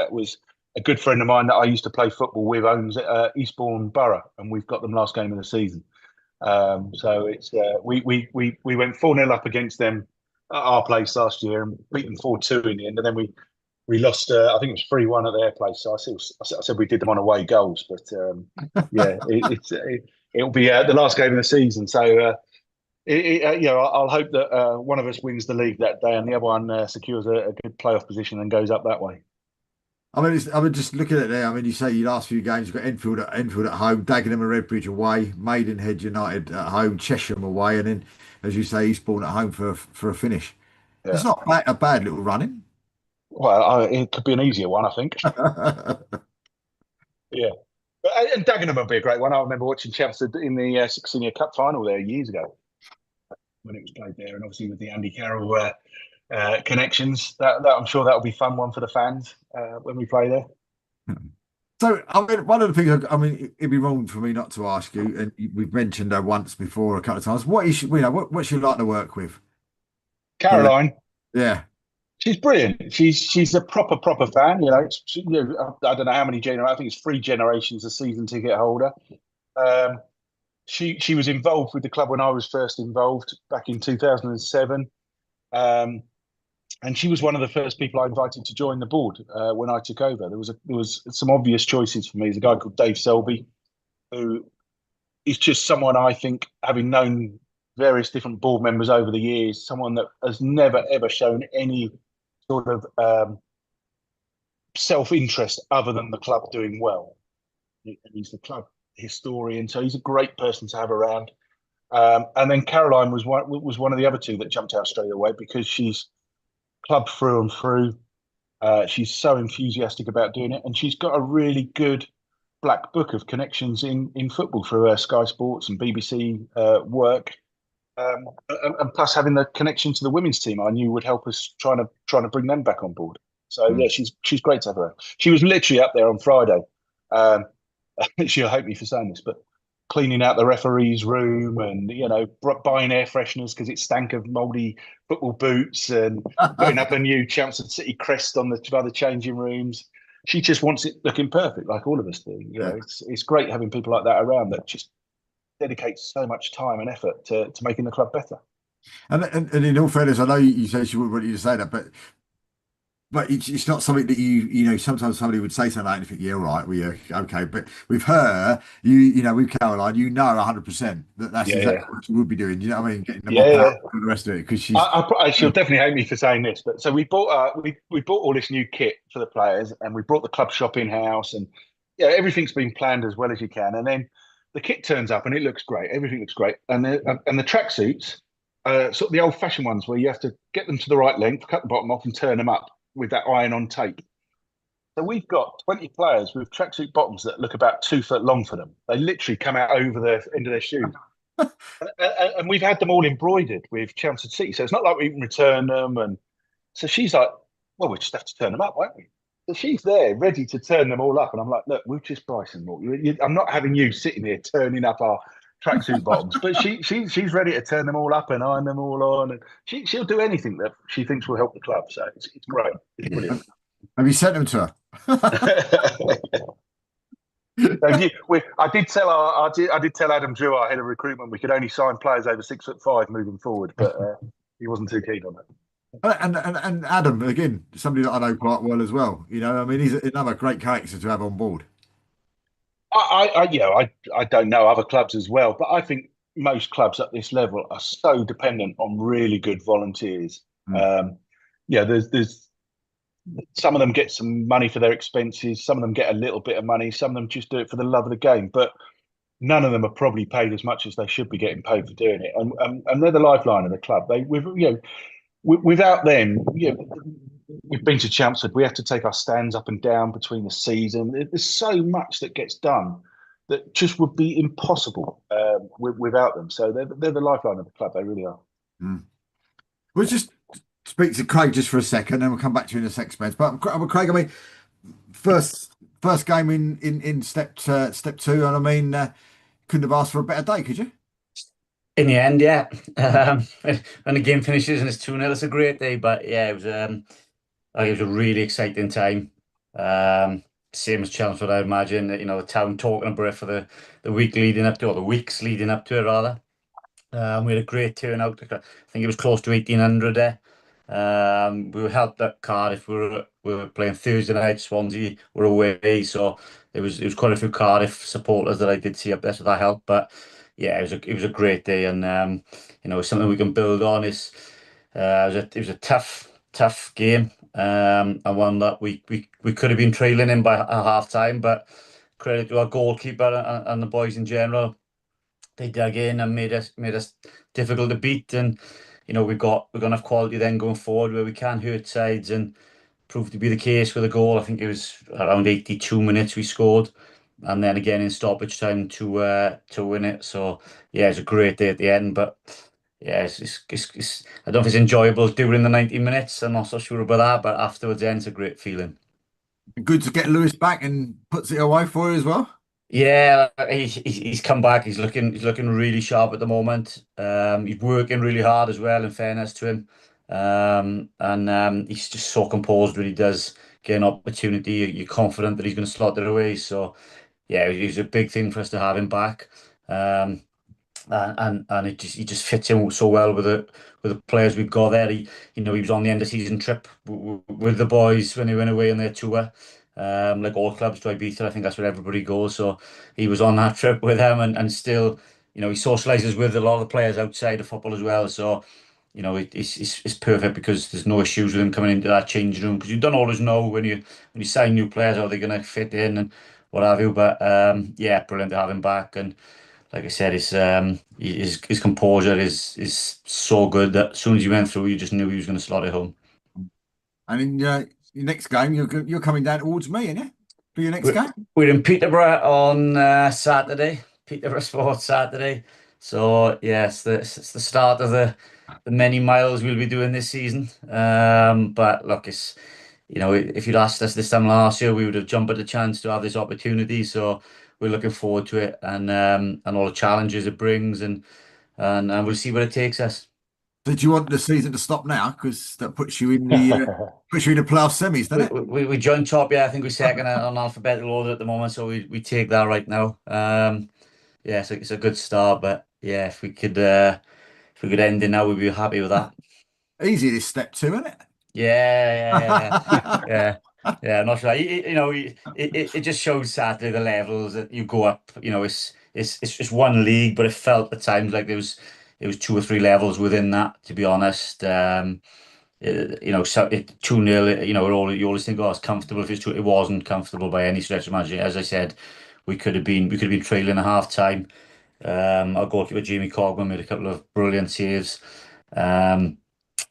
Was a good friend of mine that I used to play football with owns Eastbourne Borough, and we've got them last game of the season. So it's we went 4-0 up against them at our place last year and beat them 4-2 in the end, and then we lost. I think it was 3-1 at their place. So I said we did them on away goals, but yeah, it'll be the last game of the season. So I'll hope that one of us wins the league that day, and the other one secures a good playoff position and goes up that way. I mean, just looking at there. I mean, you say your last few games, you've got Enfield at home, Dagenham and Redbridge away, Maidenhead United at home, Chesham away, and then, as you say, Eastbourne at home for a finish. Yeah. It's not a bad little running. Well, it could be an easier one, I think. Yeah. And Dagenham would be a great one. I remember watching Chelmsford in the Senior Cup final there years ago when it was played there, and obviously with the Andy Carroll connections, that I'm sure that'll be fun one for the fans when we play there. So, I mean, one of the things, I mean, it'd be wrong for me not to ask you, and we've mentioned her once before a couple of times. What's she like to work with? Caroline. Yeah. She's brilliant. She's a proper fan. I don't know how many generations. I think it's 3 generations a season ticket holder. She was involved with the club when I was first involved back in 2007. And she was one of the first people I invited to join the board when I took over. There was some obvious choices for me. There's a guy called Dave Selby, who is just someone I think, having known various different board members over the years, someone that has never ever shown any sort of self-interest other than the club doing well. He's the club historian, so he's a great person to have around. And then Caroline was one of the other two that jumped out straight away because she's club through and through. She's so enthusiastic about doing it, and she's got a really good black book of connections in football through Sky Sports and BBC work, and plus having the connection to the women's team, I knew would help us trying to bring them back on board. So yeah, she's great to have her. She was literally up there on Friday. She'll hate me for saying this, but cleaning out the referee's room and buying air fresheners because it stank of mouldy football boots and putting up a new Chelmsford City crest on the changing rooms. She just wants it looking perfect, like all of us do. It's great having people like that around that just dedicate so much time and effort to making the club better. And in all fairness, I know you say she wouldn't want you to say that, but it's not something that sometimes somebody would say something like, and you think, yeah, right, well, yeah, okay. But with her, with Caroline, 100% that's exactly what she would be doing. You know what I mean? Getting the mop out and the rest of it, because she'll definitely hate me for saying this, but so we bought we bought all this new kit for the players, and we brought the club shop in house, and everything's been planned as well as you can, and then the kit turns up and it looks great. Everything looks great, and the tracksuits, sort of the old-fashioned ones where you have to get them to the right length, cut the bottom off, and turn them up with that iron-on tape. So we've got 20 players with tracksuit bottoms that look about 2 foot long for them. They literally come out over the end of their shoes. And we've had them all embroidered with Chelmsford City. So it's not like we can return them. And so she's like, well, we just have to turn them up, won't we? So she's there, ready to turn them all up. And I'm like, look, we'll just buy some more. I'm not having you sitting here turning up our tracksuit bottoms, but she's ready to turn them all up and iron them all on, and she'll do anything that she thinks will help the club. So it's great. It's brilliant. Have you sent them to her? I did tell Adam Drew, our head of recruitment, we could only sign players over 6'5" moving forward, but he wasn't too keen on that. And Adam, again, somebody that I know quite well as well. I mean, he's another great character to have on board. I don't know other clubs as well, but I think most clubs at this level are so dependent on really good volunteers. Mm. Um, there's some of them get some money for their expenses, some of them get a little bit of money, some of them just do it for the love of the game, but none of them are probably paid as much as they should be getting paid for doing it, and they're the lifeline of the club. Without them, we've been to Chelmsford. We have to take our stands up and down between the season. There's so much that gets done that just would be impossible without them. So they're the lifeline of the club. They really are. Mm. We'll just speak to Craig just for a second, and we'll come back to you in a second, Spence. But Craig, I mean, first game in step two, and I mean, couldn't have asked for a better day, could you? In the end, yeah. When the game finishes and it's 2-0, it's a great day. But yeah, it was a really exciting time. Same as Chelmsford, I imagine. The town talking about it for the week leading up to, or the weeks leading up to it, rather. We had a great turnout. I think it was close to 1,800 there. We were helped at Cardiff. We were playing Thursday night. Swansea were away, so it was quite a few Cardiff supporters that I did see up there, so that helped. But yeah, it was a great day, and something we can build on. It was a tough game, and one that we could have been trailing in by a half time, but credit to our goalkeeper and the boys in general. They dug in and made us difficult to beat, and we're gonna have quality then going forward where we can hurt sides, and proved to be the case with a goal. I think it was around 82 minutes we scored, and then again in stoppage time to win it. So yeah, it's a great day at the end, but yeah, I don't know if it's enjoyable during the 90 minutes. I'm not so sure about that, but afterwards, then it's a great feeling. Good to get Lewis back and puts it away for you as well. Yeah, he's come back. He's looking really sharp at the moment. He's working really hard as well, in fairness to him. And he's just so composed when he does get an opportunity. You're confident that he's going to slot it away. So yeah, it was a big thing for us to have him back. Um, and he just fits in so well with the players we've got there. He was on the end of season trip with the boys when they went away on their tour. Like all clubs to Ibiza, I think that's where everybody goes. So he was on that trip with them, and still, he socializes with a lot of the players outside of football as well. So it's perfect because there's no issues with him coming into that changing room, because you don't always know when you sign new players how they're going to fit in and what have you. But yeah, brilliant to have him back. And like I said, his composure is so good that as soon as he went through, you just knew he was going to slot it home. And in your next game, you're coming down towards me, aren't you? For your next We're, game? we're in Peterborough on Saturday, Peterborough Sports Saturday. So yes, it's the start of the many miles we'll be doing this season. But look, if you'd asked us this time last year, we would have jumped at the chance to have this opportunity. So we're looking forward to it, and all the challenges it brings, and we'll see where it takes us. Did you want the season to stop now? Because that puts you in the playoff semis, doesn't We, it? we joined top, yeah. I think we're second on alphabetical order at the moment, so we take that right now. Yeah, so it's a good start, but yeah, if we could end it now, we'd be happy with that. Easy this step two, isn't it? Yeah, yeah, yeah, yeah, yeah. Not sure. It just shows sadly the levels that you go up. It's just one league, but it felt at times like there was two or three levels within that. To be honest, so 2-0. You always think, oh, it's comfortable. If it's two, it wasn't comfortable by any stretch of imagination. As I said, we could have been trailing at half time. Our goalkeeper Jamie Cogman made a couple of brilliant saves. Um,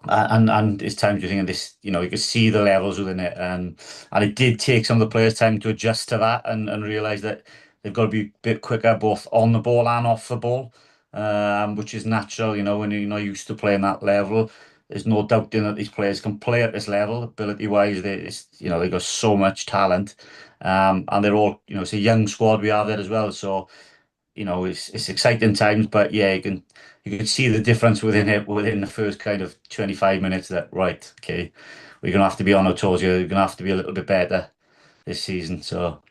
and it's time to think of this, you could see the levels within it, and it did take some of the players time to adjust to that, and realize that they've got to be a bit quicker both on the ball and off the ball, which is natural, when you're not used to playing that level. There's no doubting that these players can play at this level, ability wise. They've got so much talent, and they're all, it's a young squad we have there as well. So it's exciting times, but yeah, you can see the difference within the first kind of 25 minutes that, right, okay, we're gonna have to be on our toes here. We're gonna have to be a little bit better this season. So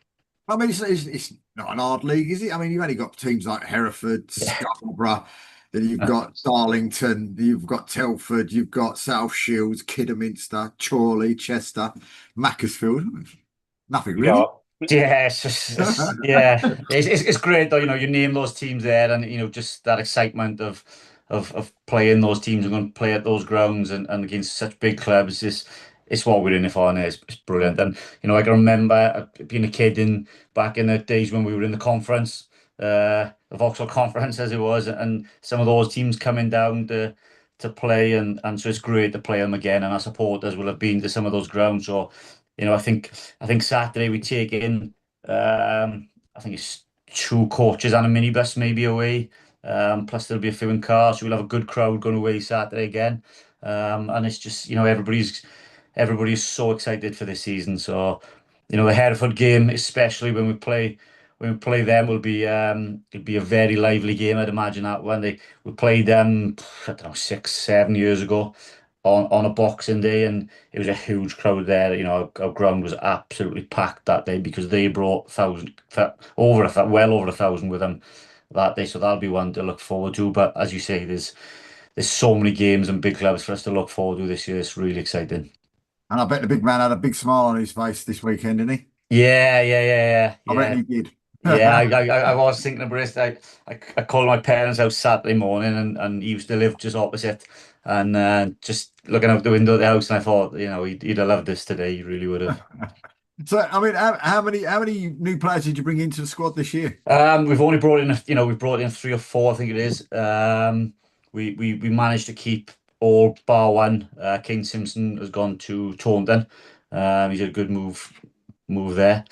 I mean, it's not an hard league, is it? I mean, you've only got teams like Hereford, yeah, Scarborough. Then you've got Darlington, you've got Telford, you've got South Shields, Kidderminster, Chorley, Chester, Macclesfield. Nothing You really. know, Yeah, yeah, it's great though. You name those teams there, and just that excitement of playing those teams and going to play at those grounds and against such big clubs is it's what we're in it for, and it's brilliant. And I can remember being a kid in back in the days when we were in the conference, the Vauxhall Conference as it was, and some of those teams coming down to play, and so it's great to play them again. And our supporters will have been to some of those grounds, so I think Saturday we take in I think it's two coaches and a minibus maybe away. Plus there'll be a few in cars, so we'll have a good crowd going away Saturday again. And it's just, everybody's so excited for this season. So, the Hereford game, especially when we play them, will be it'll be a very lively game. I'd imagine that when we played them, I don't know, 6, 7 years ago on a Boxing Day, and it was a huge crowd there. Our ground was absolutely packed that day because they brought well over 1,000 with them that day. So that'll be one to look forward to. But as you say, there's so many games and big clubs for us to look forward to this year. It's really exciting. And I bet the big man had a big smile on his face this weekend, didn't he? Yeah, yeah, yeah, yeah, I reckon yeah. he did. Yeah, I was thinking about it. I called my parents out Saturday morning, and he used to live just opposite, and just looking out the window of the house, and I thought, he'd have loved this today. He really would have. So, I mean, how many new players did you bring into the squad this year? We've only brought in, we've brought in three or four, I think it is. We managed to keep all bar one. Kane Simpson has gone to Taunton. He's a good move there.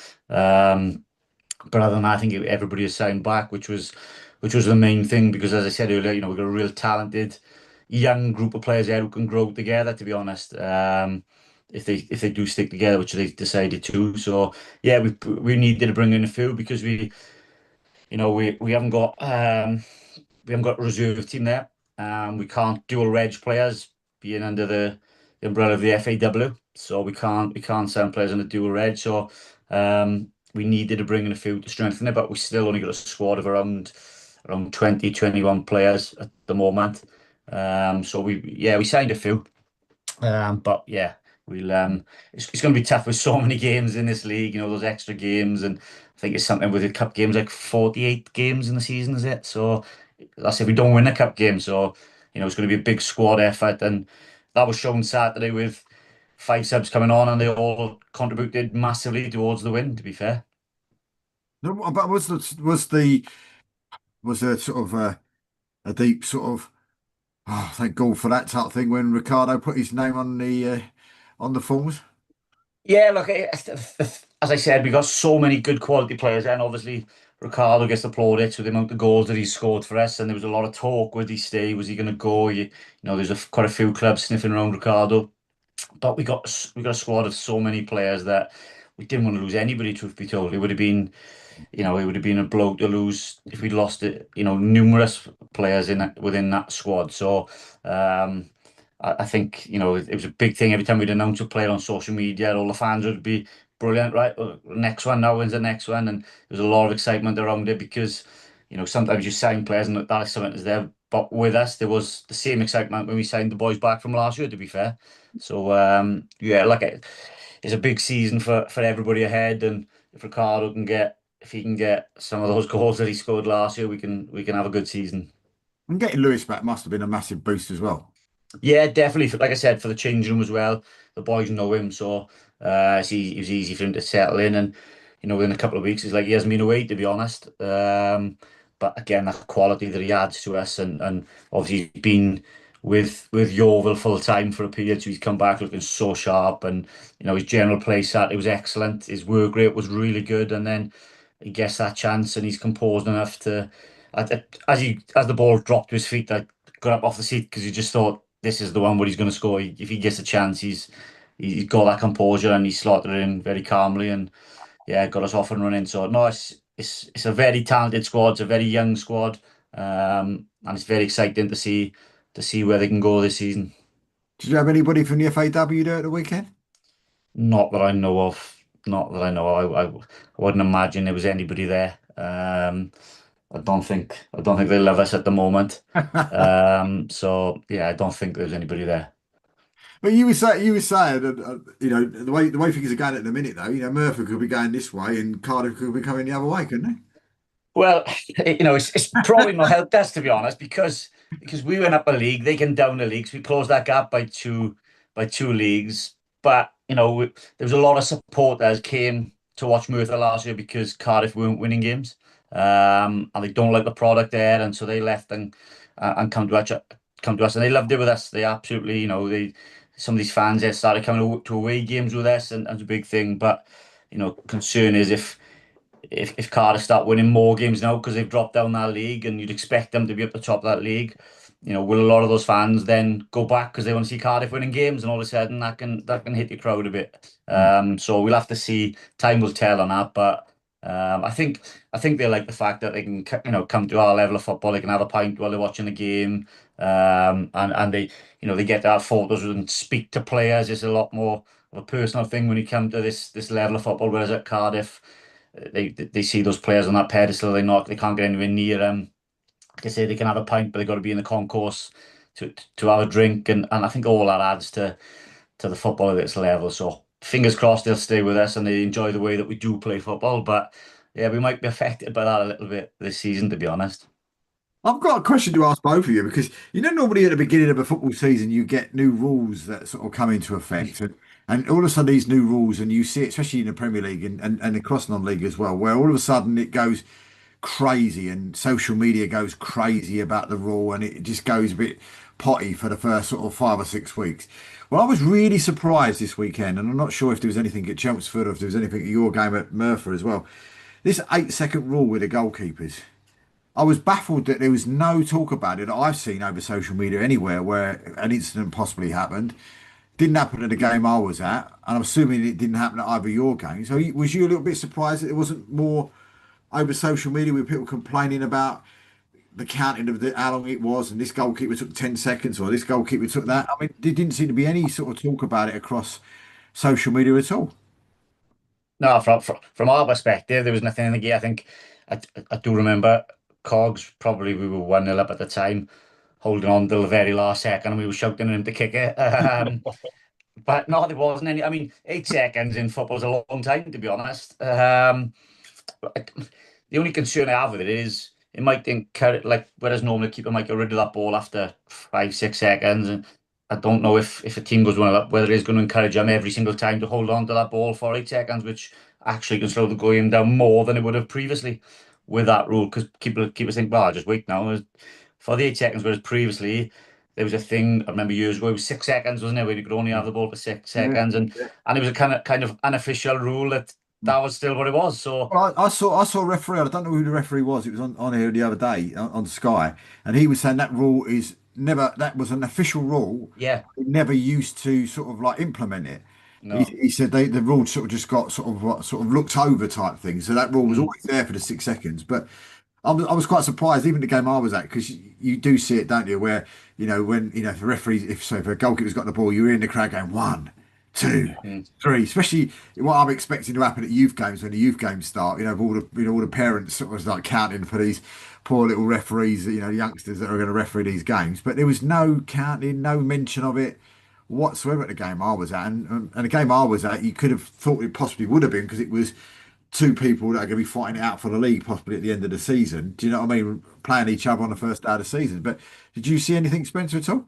But other than that, I think everybody has signed back, which was the main thing because, as I said earlier, we've got a real talented young group of players there who can grow together. To be honest, if they do stick together, which they decided to. So yeah, we needed to bring in a few because we haven't got a reserve team there. We can't dual reg players being under the umbrella of the FAW, so we can't send players on the dual reg. So we needed to bring in a few to strengthen it, but we still only got a squad of around 20, 21 players at the moment. So we signed a few. But yeah, we'll it's going to be tough with so many games in this league, those extra games, and I think it's something with the cup games like 48 games in the season, is it? So that's if we don't win the cup game. So, it's going to be a big squad effort, and that was shown Saturday with five subs coming on, and they all contributed massively towards the win, to be fair. No, but was there sort of a deep sort of thank God for that type of thing when Ricardo put his name on the forms? Yeah, look, as I said, we got so many good quality players, and obviously Ricardo gets applauded for the amount of goals that he scored for us. And there was a lot of talk: would he stay? Was he going to go? There's quite a few clubs sniffing around Ricardo, but we got a squad of so many players that we didn't want to lose anybody. Truth be told, it would have been a blow to lose if we'd lost it. Numerous players within that squad. So I think it was a big thing every time we'd announce a player on social media. All the fans would be brilliant, right? Next one now, when's the next one? And there was a lot of excitement around it because sometimes you sign players and that excitement is there. But with us, there was the same excitement when we signed the boys back from last year. To be fair, so yeah, it's a big season for everybody ahead, and if he can get some of those goals that he scored last year, we can have a good season. And getting Lewis back must have been a massive boost as well. Yeah, definitely. Like I said, for the changing room as well, the boys know him, so it was easy for him to settle in. And within a couple of weeks, it's like he hasn't been away, to be honest. But again, that quality that he adds to us, and obviously he's been with Yeovil full time for a period, so he's come back looking so sharp, and his general play sat, it was excellent. His work rate was really good, and then he gets that chance, and he's composed enough to, as the ball dropped to his feet, I got up off the seat because he just thought this is the one where he's going to score. If he gets a chance, he's got that composure and he slotted it in very calmly, and yeah, got us off and running. So no, it's a very talented squad. It's a very young squad, and it's very exciting to see where they can go this season. Did you have anybody from the FAW there at the weekend? Not that I know of. Not that I know of. I wouldn't imagine there was anybody there. I don't think they love us at the moment. So yeah, I don't think there's anybody there. But you were saying, the way things are going at the minute, though, Murphy could be going this way and Cardiff could be coming the other way, couldn't Well, it's probably not helped us, to be honest, because we went up a league, they came down a league, so we closed that gap by two leagues. But there was a lot of supporters came to watch Merthyr last year because Cardiff weren't winning games, and they don't like the product there, and so they left and come to us, and they loved it with us. They absolutely, some of these fans there started coming to away games with us, and it's a big thing. But concern is if Cardiff start winning more games now because they've dropped down that league, and you'd expect them to be up the top of that league, will a lot of those fans then go back because they want to see Cardiff winning games, and all of a sudden that can hit your crowd a bit. they? So we'll have to see. Time will tell on that, but I think they like the fact that they can come to our level of football. They can have a pint while they're watching the game, and they get to have photos and speak to players. It's a lot more of a personal thing when you come to this level of football. Whereas at Cardiff, they see those players on that pedestal. They can't get anywhere near them. Like I say, they can have a pint, but they got to be in the concourse to have a drink, and I think all that adds to the football at this level. So fingers crossed they'll stay with us and they enjoy the way that we do play football. But yeah, we might be affected by that a little bit this season, to be honest. I've got a question to ask both of you because normally at the beginning of a football season you get new rules that sort of come into effect, and all of a sudden these new rules, and you see it especially in the Premier League and across non-league as well, where all of a sudden it goes crazy and social media goes crazy about the rule, and it just goes a bit potty for the first sort of 5 or 6 weeks. Well, I was really surprised this weekend, and I'm not sure if there was anything at Chelmsford or if there was anything at your game at Merthyr as well. This 8-second rule with the goalkeepers. I was baffled that there was no talk about it that I've seen over social media anywhere where an incident possibly happened. Didn't happen at the game I was at, and I'm assuming it didn't happen at either of your games. So was you a little bit surprised that there wasn't more over social media with people complaining about the counting of how long it was, and this goalkeeper took 10 seconds or this goalkeeper took that? I mean, there didn't seem to be any sort of talk about it across social media at all. No, from our perspective, there was nothing in the game. I think I do remember Cogs, probably we were 1-0 up at the time, holding on till the very last second, and we were shouting at him to kick it. But no, there wasn't any. I mean, 8 seconds in football is a long time, to be honest. But the only concern I have with it is it might encourage, like, whereas normally a keeper might get rid of that ball after 5, 6 seconds, and I don't know if a team goes 1-0 up, whether it's going to encourage them every single time to hold on to that ball for 8 seconds, which actually can slow the game down more than it would have previously with that rule, because keepers think, well, I'll just wait now for the 8 seconds, whereas previously there was a thing I remember years ago, it was 6 seconds, wasn't it, where you could only have the ball for six Yeah. seconds, and Yeah. and it was a kind of unofficial rule that was still what it was. So Well, I saw a referee. I don't know who the referee was. It was on here the other day on Sky, and he was saying that rule is never. That was an official rule. yeah, He never used to sort of like implement it. He, no. he said the rule sort of just got sort of looked over type thing. So that rule was Mm, always there for the 6 seconds. But I was quite surprised, even the game I was at, because you do see it, don't you? Where when if a referee, if a goalkeeper's got the ball, you're in the crowd going one, two, mm, three. Especially what I'm expecting to happen at youth games when the youth games start. All the parents sort of like counting for these poor little referees, youngsters that are going to referee these games. But there was no counting, no mention of it whatsoever at the game I was at, and the game I was at, you could have thought it possibly would have been because it was two people that are going to be fighting it out for the league possibly at the end of the season. Do you know what I mean? Playing each other on the first day of the season. But did you see anything, Spencer, at all?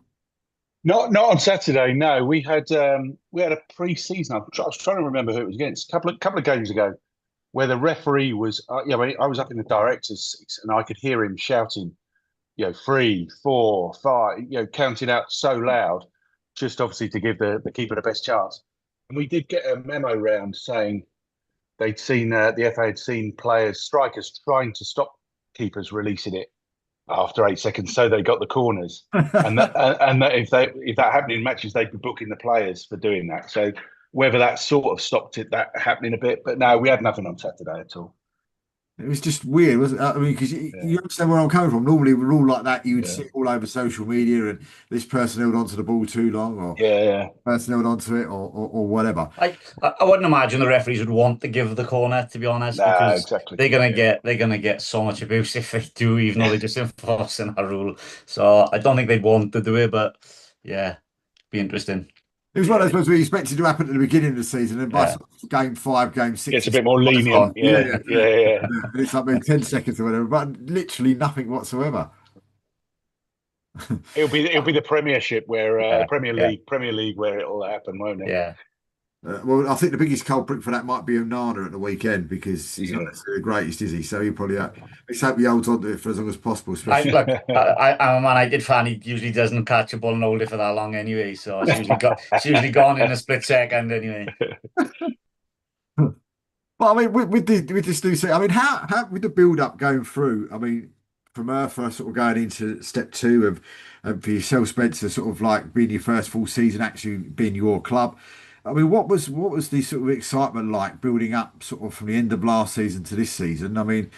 Not on Saturday. No, we had a pre-season. I was trying to remember who it was against. A couple of games ago, where the referee was. I was up in the director's seats and I could hear him shouting, 3, 4, 5, counting out so loud, just obviously to give the keeper the best chance. And we did get a memo round saying they'd seen the FA had seen strikers trying to stop keepers releasing it after 8 seconds, so they got the corners, and that if that happened in matches, they'd be booking the players for doing that. So whether that sort of stopped that happening a bit, but no, we had nothing on Saturday at all. It was just weird, wasn't it? I mean, because Yeah, you understand where I'm coming from. Normally, with a rule like that, you would yeah, see it all over social media, and this person held onto the ball too long, or yeah, yeah. person held onto it, or whatever. I wouldn't imagine the referees would want to give the corner, to be honest, Nah, because exactly. Yeah. they're gonna get so much abuse if they do, even though they're just enforcing a rule. So I don't think they'd want to do it, but yeah, be interesting. It was one of Yeah, those things we expected to happen at the beginning of the season, and by Yeah, sort of game 5, game 6, gets a it's bit more it's lenient. on. yeah, Yeah, yeah, yeah, yeah. and it's like maybe 10 seconds or whatever, but literally nothing whatsoever. It'll be the Premiership where Yeah, yeah, Premier League where it'll happen, won't it? yeah. Well, I think the biggest culprit for that might be Onana at the weekend because he's not Yeah. necessarily the greatest, is he? So he probably, let's hope he holds on to it for as long as possible, I especially. look, I'm a Man United fan. He usually doesn't catch a ball and hold it for that long anyway, so it's usually gone in a split second anyway. But I mean, with this new season, I mean, how with the build up going through? I mean, from her first sort of going into step two of for yourself, Spencer, sort of like being your first full season, actually being your club. I mean, what was the sort of excitement like building up sort of from the end of last season to this season? I mean,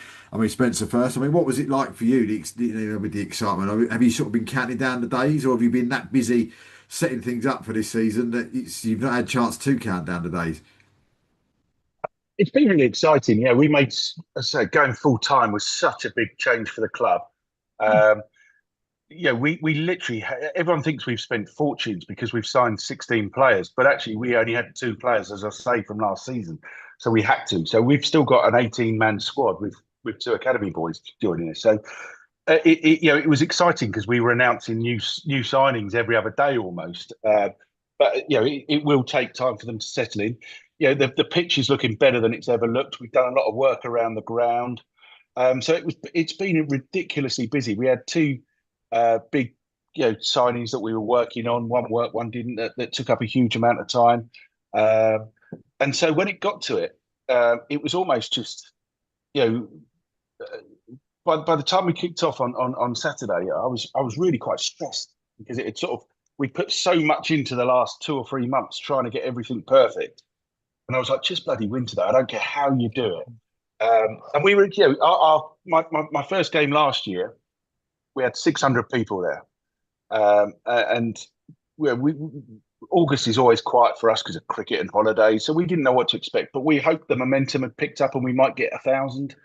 Spencer first. I mean, what was it like for you, with the excitement? I mean, have you sort of been counting down the days, or have you been that busy setting things up for this season that you've not had a chance to count down the days? It's been really exciting. Yeah, we made, as I say, going full time was such a big change for the club. Um, yeah, we literally everyone thinks we've spent fortunes because we've signed 16 players, but actually we only had two players, as I say, from last season, so we had to. So we've still got an 18-man squad with two academy boys joining us. So it was exciting because we were announcing new signings every other day almost. But it will take time for them to settle in. The pitch is looking better than it's ever looked. We've done a lot of work around the ground. So it's been ridiculously busy. We had two big signings that we were working on. One worked, one didn't. That took up a huge amount of time. Um, and so when it got to it, it was almost just you know. By the time we kicked off on Saturday, I was really quite stressed because it had sort of we put so much into the last 2 or 3 months trying to get everything perfect, and I was like, just bloody win today. I don't care how you do it. And we were, my first game last year, we had 600 people there, and we August is always quiet for us because of cricket and holidays, so we didn't know what to expect. But we hoped the momentum had picked up and we might get 1,000,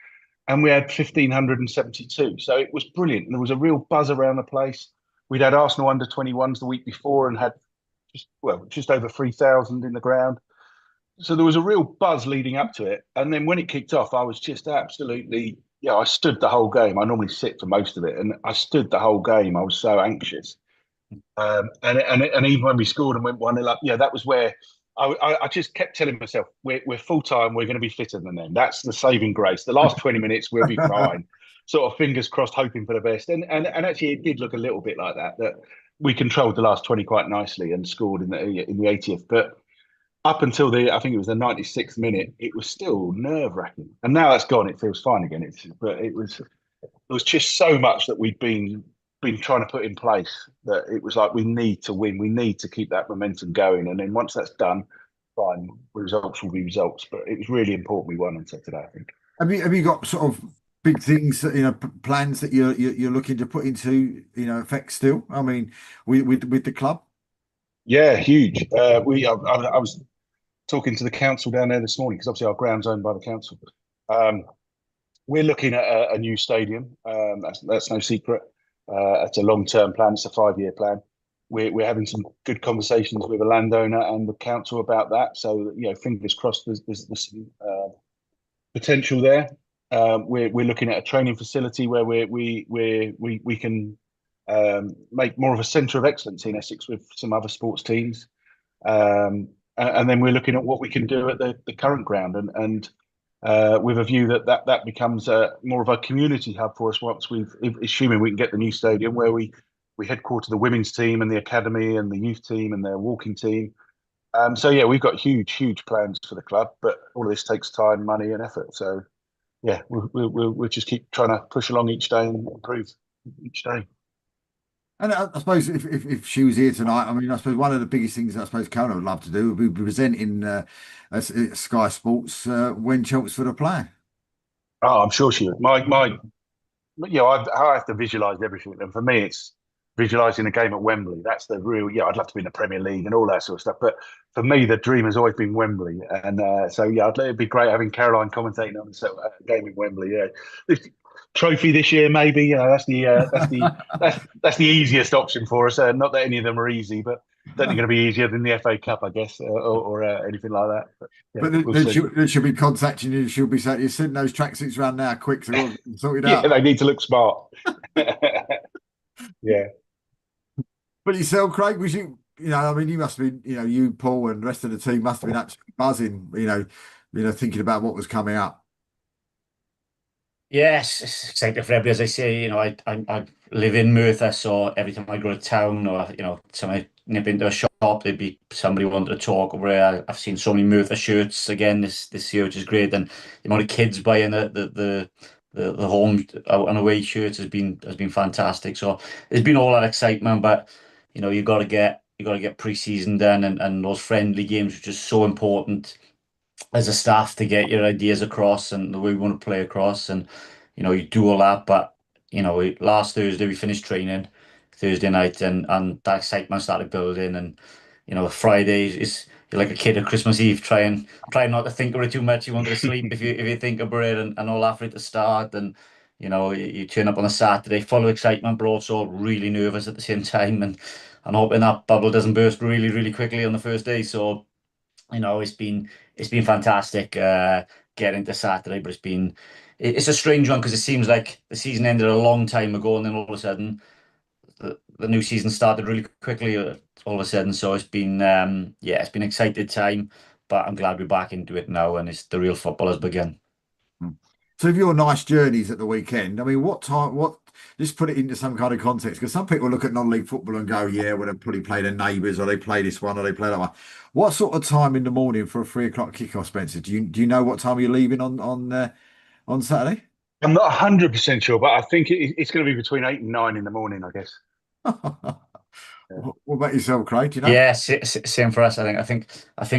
and we had 1,572. So it was brilliant. There was a real buzz around the place. We'd had Arsenal under 21s the week before and had just over 3,000 in the ground. So there was a real buzz leading up to it. And then when it kicked off, I was just absolutely, I stood the whole game. I normally sit for most of it, and I stood the whole game. I was so anxious. And even when we scored and went 1-0 up, that was where I just kept telling myself, we're full time, we're going to be fitter than them. That's the saving grace. The last 20 minutes, we'll be fine. Sort of fingers crossed, hoping for the best. And actually, it did look a little bit like that we controlled the last 20 quite nicely and scored in the 80th. But up until I think it was the 96th minute, it was still nerve wracking. And now that's gone, it feels fine again. But it was just so much that we'd been trying to put in place that it was like we need to win, we need to keep that momentum going, and then once that's done, fine, results will be results. But it was really important we won on Saturday, I think. Have you got sort of big things, plans that you're looking to put into, effect still? I mean, with the club. Yeah, huge. I was talking to the council down there this morning because obviously our ground's owned by the council. Um, we're looking at a new stadium. That's no secret. It's a long-term plan. It's a 5-year plan. We're having some good conversations with the landowner and the council about that. So fingers crossed. There's some potential there. We're looking at a training facility where we can make more of a centre of excellence in Essex with some other sports teams. And then we're looking at what we can do at the current ground, and with a view that becomes more of a community hub for us once assuming we can get the new stadium where we headquarter the women's team and the academy and the youth team and their walking team. So yeah, we've got huge plans for the club, but all of this takes time, money, and effort. So yeah, we'll just keep trying to push along each day and improve each day. And I suppose if she was here tonight, I mean, I suppose one of the biggest things I suppose Kona would love to do would be presenting Sky Sports when Chelmsford are playing. Oh, I'm sure she would. I have to visualize everything, and for me, it's visualizing a game at Wembley. That's the real. Yeah, I'd love to be in the Premier League and all that sort of stuff. But for me, the dream has always been Wembley, and so yeah, it'd be great having Caroline commentating on a game in Wembley. Yeah, this trophy this year, maybe. You know, that's the easiest option for us. Not that any of them are easy, but certainly going to be easier than the FA Cup, I guess, or anything like that. But yeah, But then, we'll then see. she'll be contacting you. She'll be saying, "You're sending those tracksuits around now, quick, so we'll sort it Yeah, out." they need to look smart. Yeah. But yourself, Craig, was I mean, you must have been, you, Paul, and the rest of the team must have been absolutely buzzing, thinking about what was coming up. Yes, it's exciting for everybody. As I say, I live in Merthyr, so every time I go to town or, somebody nip into a shop, there'd be somebody wanting to talk over it. I've seen so many Merthyr shirts again this year, which is great. And the amount of kids buying the home out and away shirts has been fantastic. So there's been all that excitement, but you got to get pre-season done and those friendly games, which is so important as a staff to get your ideas across and the way we want to play across. And you do all that, but last Thursday we finished training Thursday night, and that excitement started building. And Friday is you're like a kid at Christmas Eve, trying not to think about it too much. You want to sleep if you think about it, and all that for it to start. And you turn up on a Saturday full of excitement, but also really nervous at the same time, and hoping that bubble doesn't burst really, really quickly on the first day. So it's been fantastic getting to Saturday, but it's a strange one because it seems like the season ended a long time ago, and then all of a sudden the new season started really quickly all of a sudden. So it's been excited time, but I'm glad we're back into it now, and it's the real football has begun. So, if your nice journeys at the weekend, I mean, just put it into some kind of context, because some people look at non-league football and go, yeah, well, they probably play their neighbours, or they play this one, or they play that one. What sort of time in the morning for a 3 o'clock kickoff, Spencer? Do you know what time you're leaving on Saturday? I'm not 100% sure, but I think it's going to be between 8 and 9 in the morning, I guess. Yeah. What about yourself, Craig? Do you know? Yeah, same for us. I think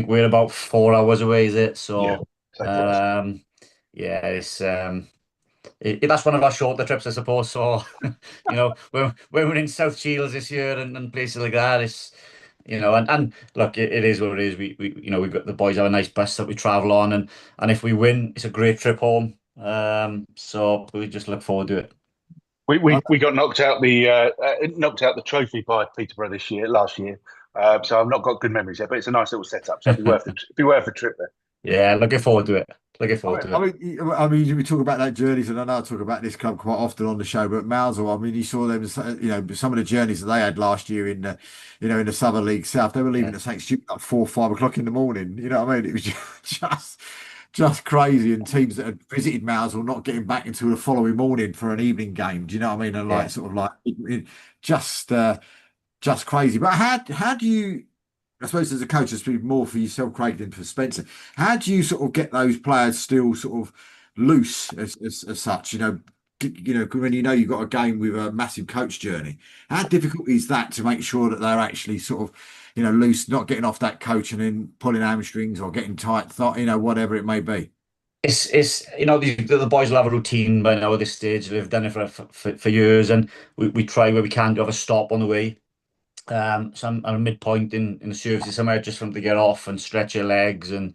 we're about 4 hours away, is it? Yeah, So, same for us. yeah, that's one of our shorter trips, I suppose. So, when we're in South Shields this year and places like that, and look, it is what it is. We've got the boys have a nice bus that we travel on, and if we win, it's a great trip home. So we just look forward to it. We got knocked out the trophy by Peterborough last year. So I've not got good memories there, but it's a nice little setup. So it'd be worth the trip there. Yeah, looking forward to it. Looking I forward mean, to I it. mean, I mean, we talk about that journeys, and I know I talk about this club quite often on the show. But Mausel, I mean, you saw them, some of the journeys that they had last year in the Southern League South. They were leaving Yeah, at St. Stupid at 4, 5 o'clock in the morning. You know what I mean? It was just, just crazy. And teams that had visited Mausel not getting back until the following morning for an evening game. Do you know what I mean? And like, yeah. sort of like, just, uh, just crazy. But how do you? I suppose as a coach, it's been more for yourself, Craig, than for Spencer. How do you sort of get those players still sort of loose as such? When you've got a game with a massive coach journey, how difficult is that to make sure that they're actually sort of, loose, not getting off that coach and then pulling hamstrings or getting tight, whatever it may be. The boys will have a routine by now at this stage. They've done it for years, and we try where we can to have a stop on the way. So I'm at a midpoint in the services somewhere just for them to get off and stretch your legs and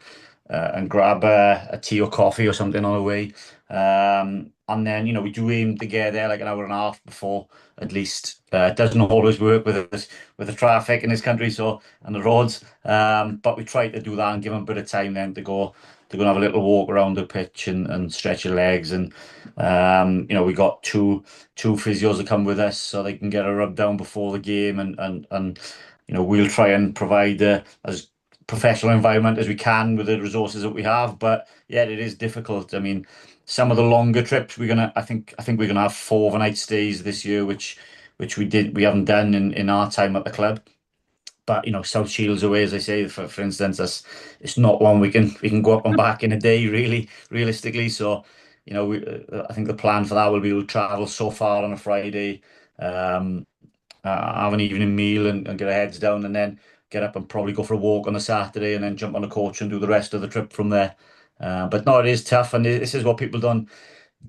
grab a tea or coffee or something on the way. And then we do aim to get there like an hour and a half before at least. It doesn't always work with the traffic in this country, so and the roads. But we try to do that and give them a bit of time then to go and have a little walk around the pitch and stretch your legs. And we got two physios that come with us so they can get a rub down before the game, and we'll try and provide as professional environment as we can with the resources that we have. But yeah, it is difficult. I mean, some of the longer trips I think we're gonna have 4 overnight stays this year, which we haven't done in our time at the club. But South Shields away, as I say, for instance, it's not one we can go up and back in a day, really, realistically. So, I think the plan for that will be to travel so far on a Friday, um, have an evening meal and get our heads down, and then get up and probably go for a walk on a Saturday, and then jump on a coach and do the rest of the trip from there. But no, it is tough, and this is what people don't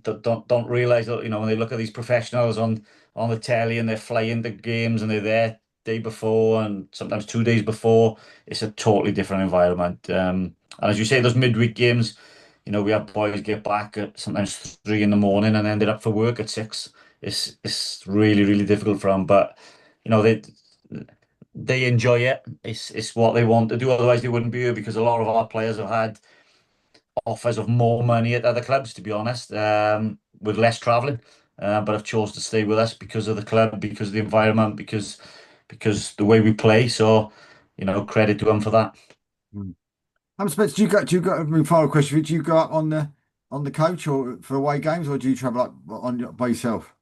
don't realize that, when they look at these professionals on the telly and they're flying to games and they're there day before and sometimes 2 days before, it's a totally different environment. And as you say, those midweek games, we have boys get back at sometimes 3 in the morning and then they're up for work at 6. It's really, really difficult for them, but they enjoy it. It's what they want to do. Otherwise, they wouldn't be here, because a lot of our players have had offers of more money at other clubs, to be honest, with less travelling. But have chose to stay with us because of the club, because of the environment, because the way we play. So, credit to them for that. Mm. Spence, I mean, final question, do you go up on the coach or for away games, or do you travel up by yourself?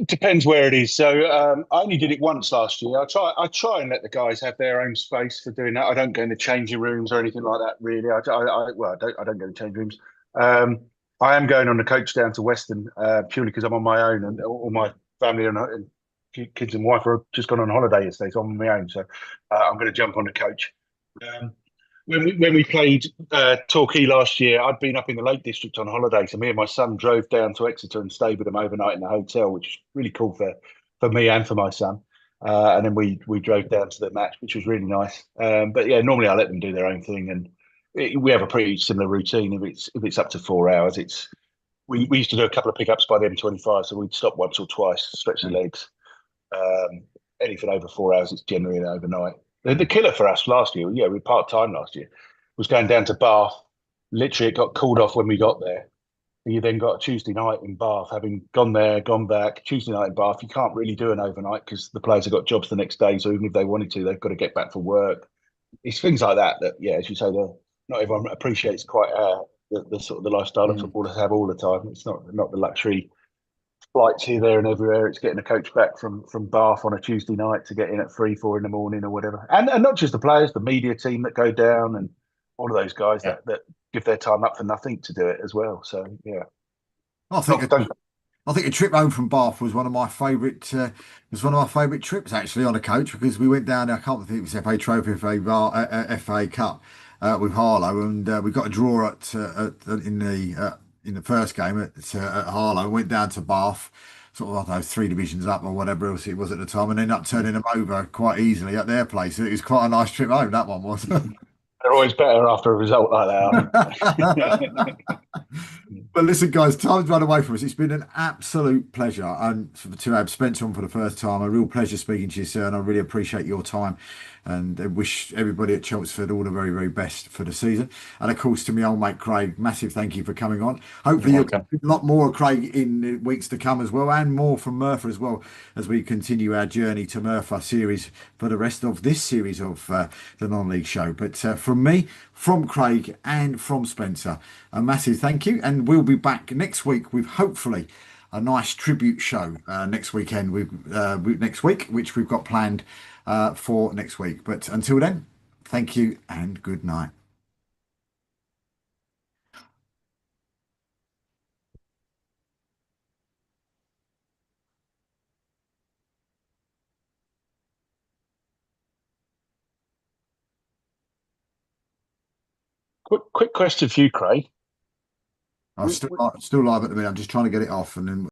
Depends where it is. So I only did it once last year. I try and let the guys have their own space for doing that. I don't go in the changing rooms or anything like that. Really, I don't go in the changing rooms. Um, I am going on the coach down to Weston purely because I'm on my own, and all my family and kids and wife are just gone on holiday yesterday, so I'm on my own. So I'm going to jump on the coach. Um, when we played Torquay last year, I'd been up in the Lake District on holiday, so me and my son drove down to Exeter and stayed with them overnight in the hotel, which is really cool for me and for my son. And then we drove down to the match, which was really nice. But yeah, normally I let them do their own thing, and we have a pretty similar routine. If it's up to 4 hours, we used to do a couple of pickups by the M25, so we'd stop once or twice, stretch the legs. Um, Anything over 4 hours, it's generally an overnight. The killer for us last year, yeah, we were part time last year, was going down to Bath. Literally, it got called off when we got there. And you then got a Tuesday night in Bath, having gone there, gone back. Tuesday night in Bath, you can't really do an overnight because the players have got jobs the next day. So even if they wanted to, they've got to get back for work. It's things like that, yeah, as you say, not everyone appreciates quite the sort of the lifestyle that Mm. footballers have all the time. It's not the luxury flights here, there, and everywhere. It's getting a coach back from Bath on a Tuesday night to get in at 3, 4 in the morning or whatever. And not just the players, the media team that go down and all of those guys Yeah. that give their time up for nothing to do it as well. So yeah, I think not, don't, I think a trip home from Bath was one of my favourite. Was one of my favourite trips actually on a coach, because we went down there. I can't think it was FA Trophy, FA Cup with Harlow, and we got a draw in the first game at Harlow. Went down to Bath, sort of, I don't know, 3 divisions up or whatever else it was at the time, and ended up turning them over quite easily at their place. So it was quite a nice trip home. That one was. they're always better after a result like that, aren't they? But listen, guys, time's run away from us. It's been an absolute pleasure, and to have Spencer on for the first time, a real pleasure speaking to you, sir. And I really appreciate your time, and I wish everybody at Chelmsford all the very, very best for the season. And of course, to my old mate Craig, massive thank you for coming on. You're Hopefully, you'll welcome. get a lot more of Craig in the weeks to come as well, and more from Merthyr as well, as we continue our journey to Merthyr series for the rest of this series of the non-league show. But from me, from Craig, and from Spencer, a massive thank you, and we'll be back next week with hopefully a nice tribute show next weekend next week, which we've got planned for next week. But until then, thank you and good night. Quick question for you, Craig. I'm still live at the minute. I'm just trying to get it off, and then